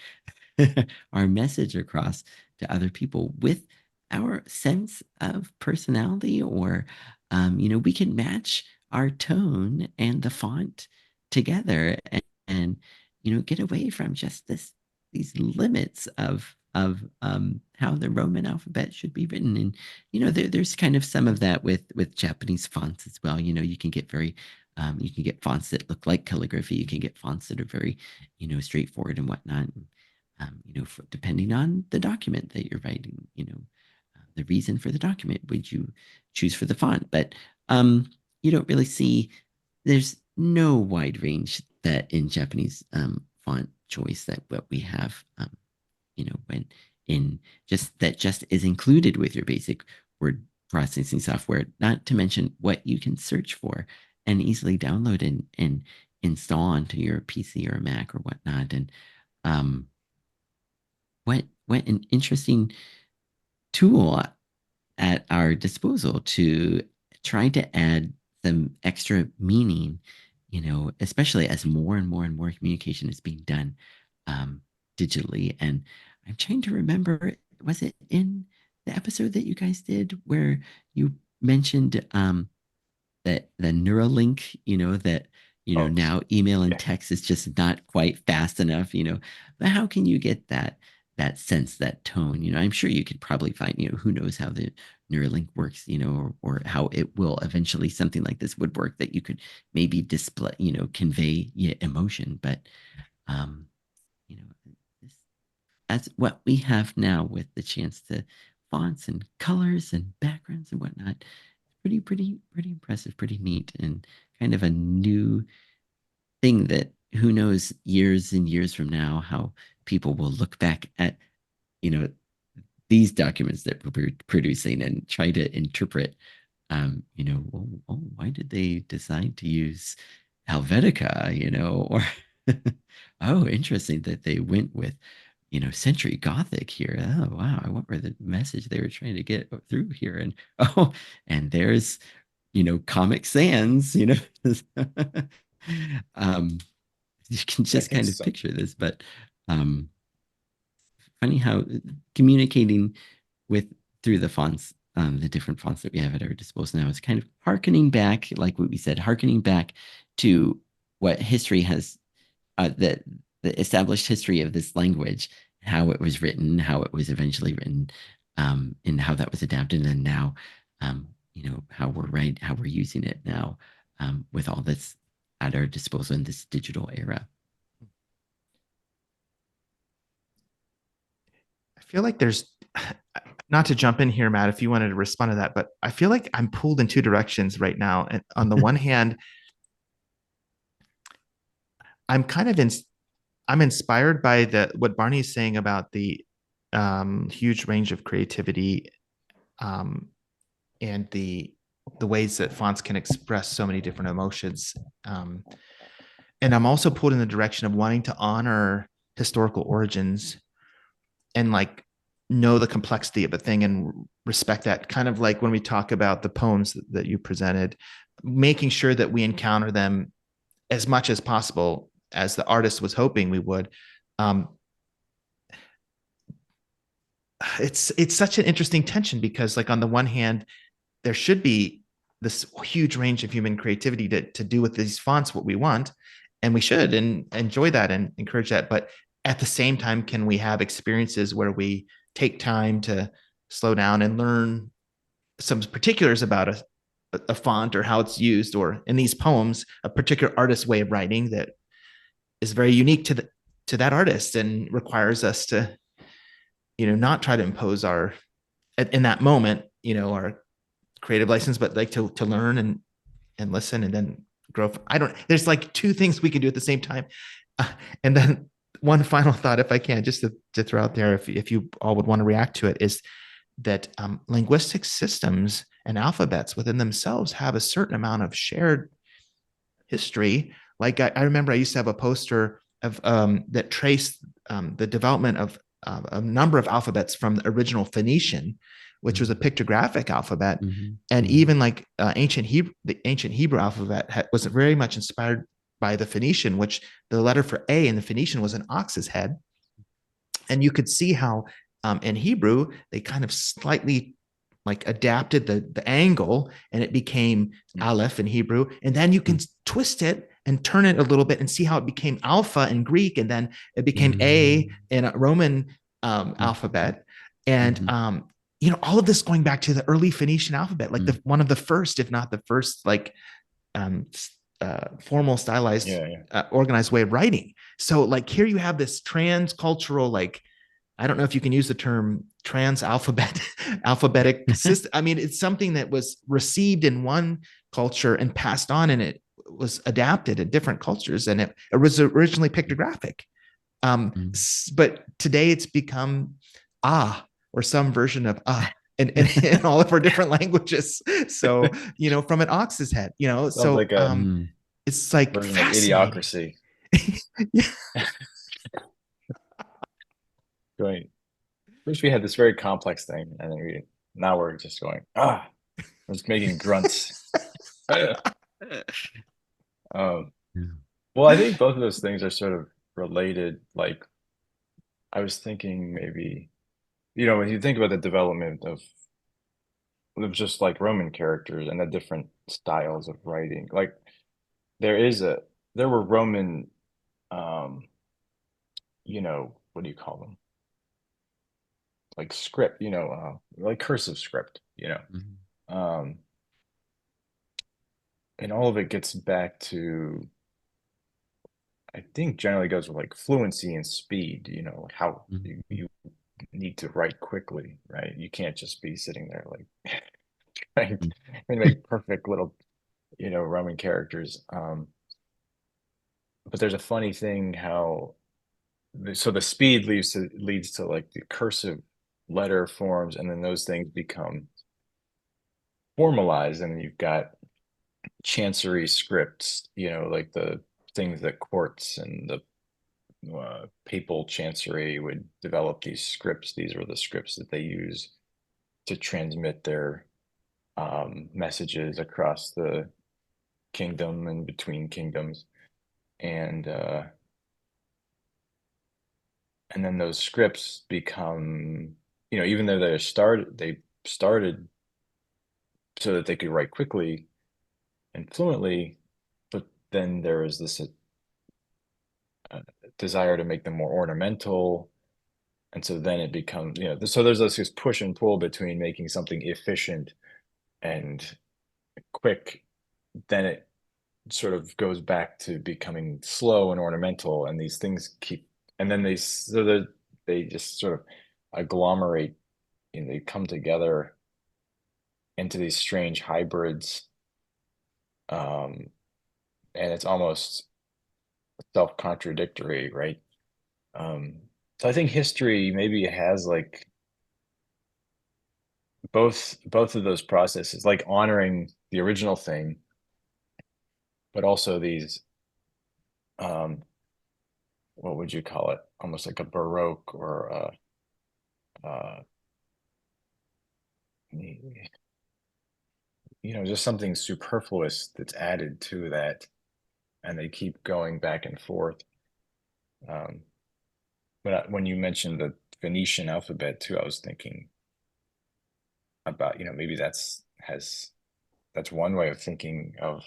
our message across to other people with our sense of personality, or we can match our tone and the font together, and get away from just these limits of how the Roman alphabet should be written. And there's kind of some of that with Japanese fonts as well. You can get fonts that look like calligraphy. You can get fonts that are very straightforward and whatnot. Depending on the document that you're writing, the reason for the document, would you choose for the font? But you don't really see, there's no wide range that in Japanese font choice that what we have, when in just that just is included with your basic word processing software, not to mention what you can search for and easily download and install onto your PC or a Mac or whatnot. And um, what an interesting tool at our disposal to try to add some extra meaning, especially as more and more and more communication is being done um, digitally. And I'm trying to remember, was it in the episode that you guys did where you mentioned that the Neuralink, that Oh, now email and yeah. text is just not quite fast enough, but how can you get that sense, that tone? I'm sure you could probably find, who knows how the Neuralink works, or how it will eventually, something like this would work, that you could maybe display, convey, yeah, emotion. But um you know this, that's what we have now with the chance to fonts and colors and backgrounds and whatnot. Pretty impressive, pretty neat, and kind of a new thing that who knows years and years from now how people will look back at, you know, these documents that we're producing and try to interpret, why did they decide to use Helvetica, or oh, interesting that they went with, century Gothic here. Oh, wow. I wonder the message they were trying to get through here. And oh, and there's, Comic Sans, um, you can Yeah, I just think kind of so. picture this, but um, funny how communicating with through the fonts, the different fonts that we have at our disposal now is kind of harkening back, like what we said, harkening back to what history has, the established history of this language, how it was written, how it was eventually written, and how that was adapted, and now, how we're using it now, with all this at our disposal in this digital era. I feel like there's not to jump in here, Matt, if you wanted to respond to that, but I feel like I'm pulled in two directions right now. And on the one hand, I'm kind of in, I'm inspired by the what Barney is saying about the huge range of creativity, um, and the ways that fonts can express so many different emotions. Um, and I'm also pulled in the direction of wanting to honor historical origins and like know the complexity of a thing and respect that, kind of like when we talk about the poems that you presented, making sure that we encounter them as much as possible as the artist was hoping we would. um, it's such an interesting tension because like on the one hand there should be this huge range of human creativity to do with these fonts what we want, and we should and enjoy that and encourage that. But at the same time, can we have experiences where we take time to slow down and learn some particulars about a font or how it's used, or in these poems a particular artist's way of writing that is very unique to that artist and requires us to not try to impose our in that moment our creative license, but like to learn and listen and then grow. I don't. There's like two things we can do at the same time, and then one final thought, if I can, just to throw out there, if you all would want to react to it, is that linguistic systems and alphabets within themselves have a certain amount of shared history. Like I remember I used to have a poster of that traced the development of a number of alphabets from the original Phoenician, which was a Mhm. pictographic alphabet, Mhm. and Mhm. even like ancient Hebrew, the ancient Hebrew alphabet was very much inspired by the Phoenician, which the letter for A in the Phoenician was an ox's head, and you could see how in Hebrew they kind of slightly like adapted the angle, and it became Aleph in Hebrew, and then you can twist it and turn it a little bit and see how it became Alpha in Greek, and then it became A Mhm. in a Roman alphabet, and Mhm. all of this going back to the early Phoenician alphabet, like the Mhm. one of the first, if not the first, like um, formal, stylized, Yeah, yeah. organized way of writing. So, like here you have this transcultural, like I don't know if you can use the term trans alphabetic system. I mean, it's something that was received in one culture and passed on, and it was adapted in different cultures, and it was originally pictographic. Mhm. But today it's become ah or some version of ah in all of our different languages. So, from an ox's head, Sounds so like a Mhm. it's like version of fascinating. idiocracy. Yeah. Going, wish we had this very complex thing, and then now we're just going, we're just making grunts. Um, well, I think both of those things are sort of related. Like, I was thinking maybe, when you think about the development of just like Roman characters and the different styles of writing, like there is a there were Roman, um, what do you call them? Like script, like cursive script, Mhm. um, and all of it gets back to, I think generally goes with like fluency and speed, how Mhm. you need to write quickly, right? You can't just be sitting there like trying to make perfect little, Roman characters. But there's a funny thing how so the speed leads to like the cursive letter forms, and then those things become formalized, and you've got chancery scripts, like the things that courts and the papal chancery would develop these scripts. These were the scripts that they use to transmit their messages across the kingdom and between kingdoms. And and then those scripts become, even though they started so that they could write quickly and fluently, but then there was this desire to make them more ornamental. And so then it becomes, so there's this push and pull between making something efficient and quick. Then it sort of goes back to becoming slow and ornamental, and these things keep, and then they just sort of agglomerate, and they come together into these strange hybrids, um, and it's almost self-contradictory, right? Um, so I think history maybe has like both of those processes, like honoring the original thing, but also these, um, what would you call it? Almost like a Baroque or uh, just something superfluous that's added to that, and they keep going back and forth. Um, but when you mentioned the Phoenician alphabet too, I was thinking about, maybe that's one way of thinking of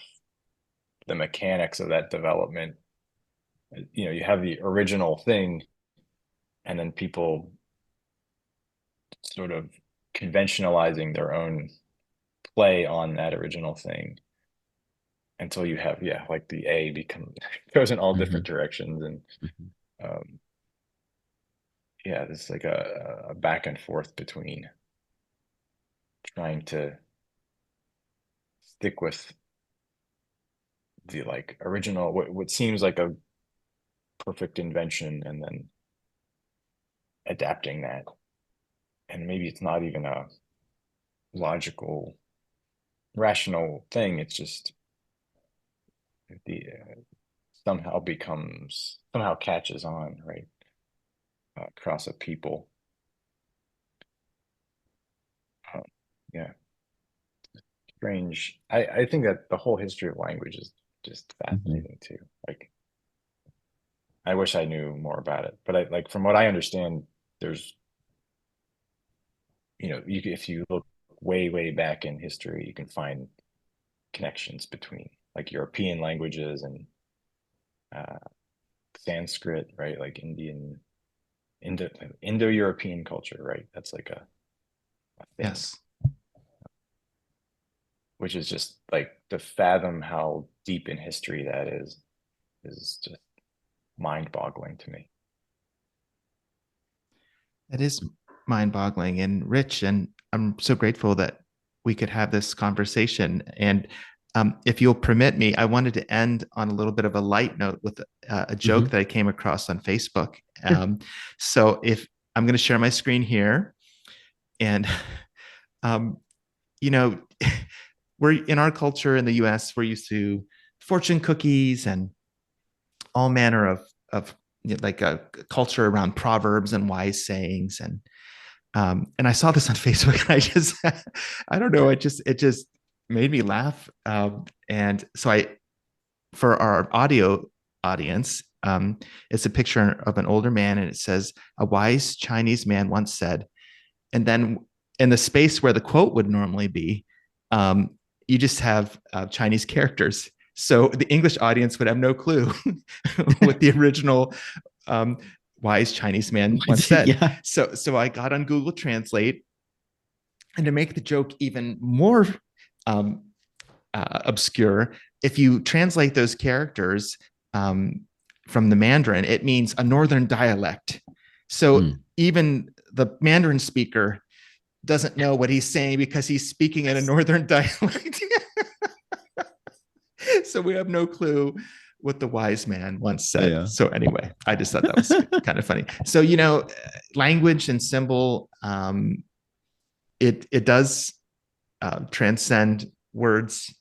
the mechanics of that development. You have the original thing, and then people sort of conventionalizing their own play on that original thing until you have, yeah, like the A become goes in all different Mhm. directions, and Mhm. um, yeah, there's like a back and forth between trying to stick with the like original, what seems like a perfect invention, and then adapting that, and maybe it's not even a logical, rational thing. It's just the somehow catches on, right? across a people. Yeah, strange. I think that the whole history of language is just Mhm. fascinating too. Like, I wish I knew more about it, but like from what I understand, there's, if you look way back in history, you can find connections between like European languages and uh, Sanskrit, right? Like Indo Indo-European culture, right? That's like a thing, Yes. which is just like to fathom how deep in history that is just mind-boggling to me. That is mind-boggling and rich, and I'm so grateful that we could have this conversation. And if you'll permit me, I wanted to end on a little bit of a light note with a joke Mhm. that I came across on Facebook. Sure. So if I'm going to share my screen here, and um, you know, we're in our culture in the U.S. We're used to fortune cookies and all manner of like a culture around proverbs and wise sayings, and I saw this on Facebook, and I just I don't know, it just made me laugh, and so I for our audio audience, it's a picture of an older man, and it says, "A wise Chinese man once said," and then in the space where the quote would normally be, um, you just have Chinese characters. So the English audience would have no clue what the original um, wise Chinese man once said. Yeah. So I got on Google Translate, and to make the joke even more um, obscure, if you translate those characters um, from the Mandarin, it means a northern dialect. So Mm. even the Mandarin speaker doesn't know what he's saying because he's speaking in a northern dialect. So we have no clue what the wise man once said. Yeah. So anyway, I just thought that was kind of funny. So language and symbol, it does transcend words.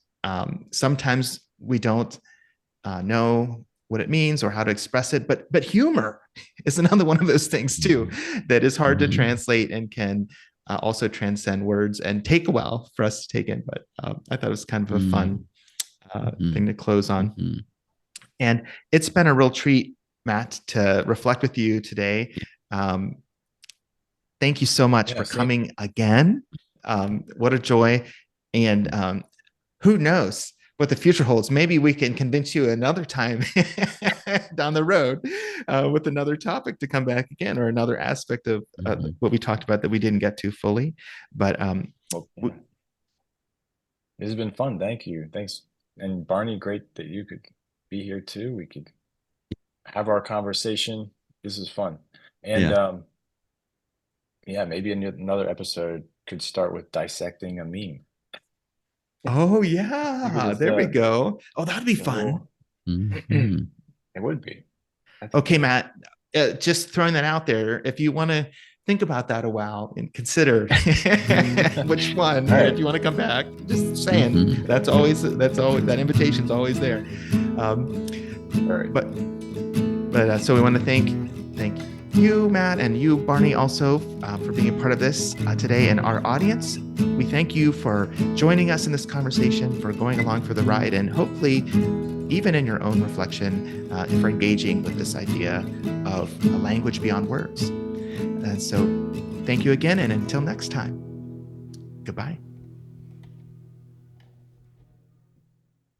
Sometimes we don't know what it means or how to express it, but humor is another one of those things too Mhm. that is hard to Mhm. translate and can also transcend words and take a while for us to take in. But I thought it was kind of a fun Mhm. thing to close on. Mhm. And it's been a real treat, Matt, to reflect with you today. Um, Thank you so much Yeah, for same. coming again. What a joy. And who knows what the future holds? Maybe we can convince you another time down the road with another topic to come back again, or another aspect of Mhm. what we talked about that we didn't get to fully. But Well, yeah, this has been fun. Thank you. Thanks. And Barney, great that you could be here too. We could have our conversation. This is fun. And Yeah. yeah, maybe another episode could start with dissecting a meme. oh, We could yeah, just there we go. Oh, that'd be a fun. little Mhm. it would be. I think Okay, it would. Matt, just throwing that out there. If you want to think about that a while and consider which one, All and right. if you want to come back, just saying Mhm. that's always that invitation's always there. Um, All right. but so we want to thank you, Matt, and you, Barney, also for being a part of this today, and our audience. We thank you for joining us in this conversation, for going along for the ride, and hopefully even in your own reflection, for engaging with this idea of a language beyond words. And so thank you again, and until next time, goodbye.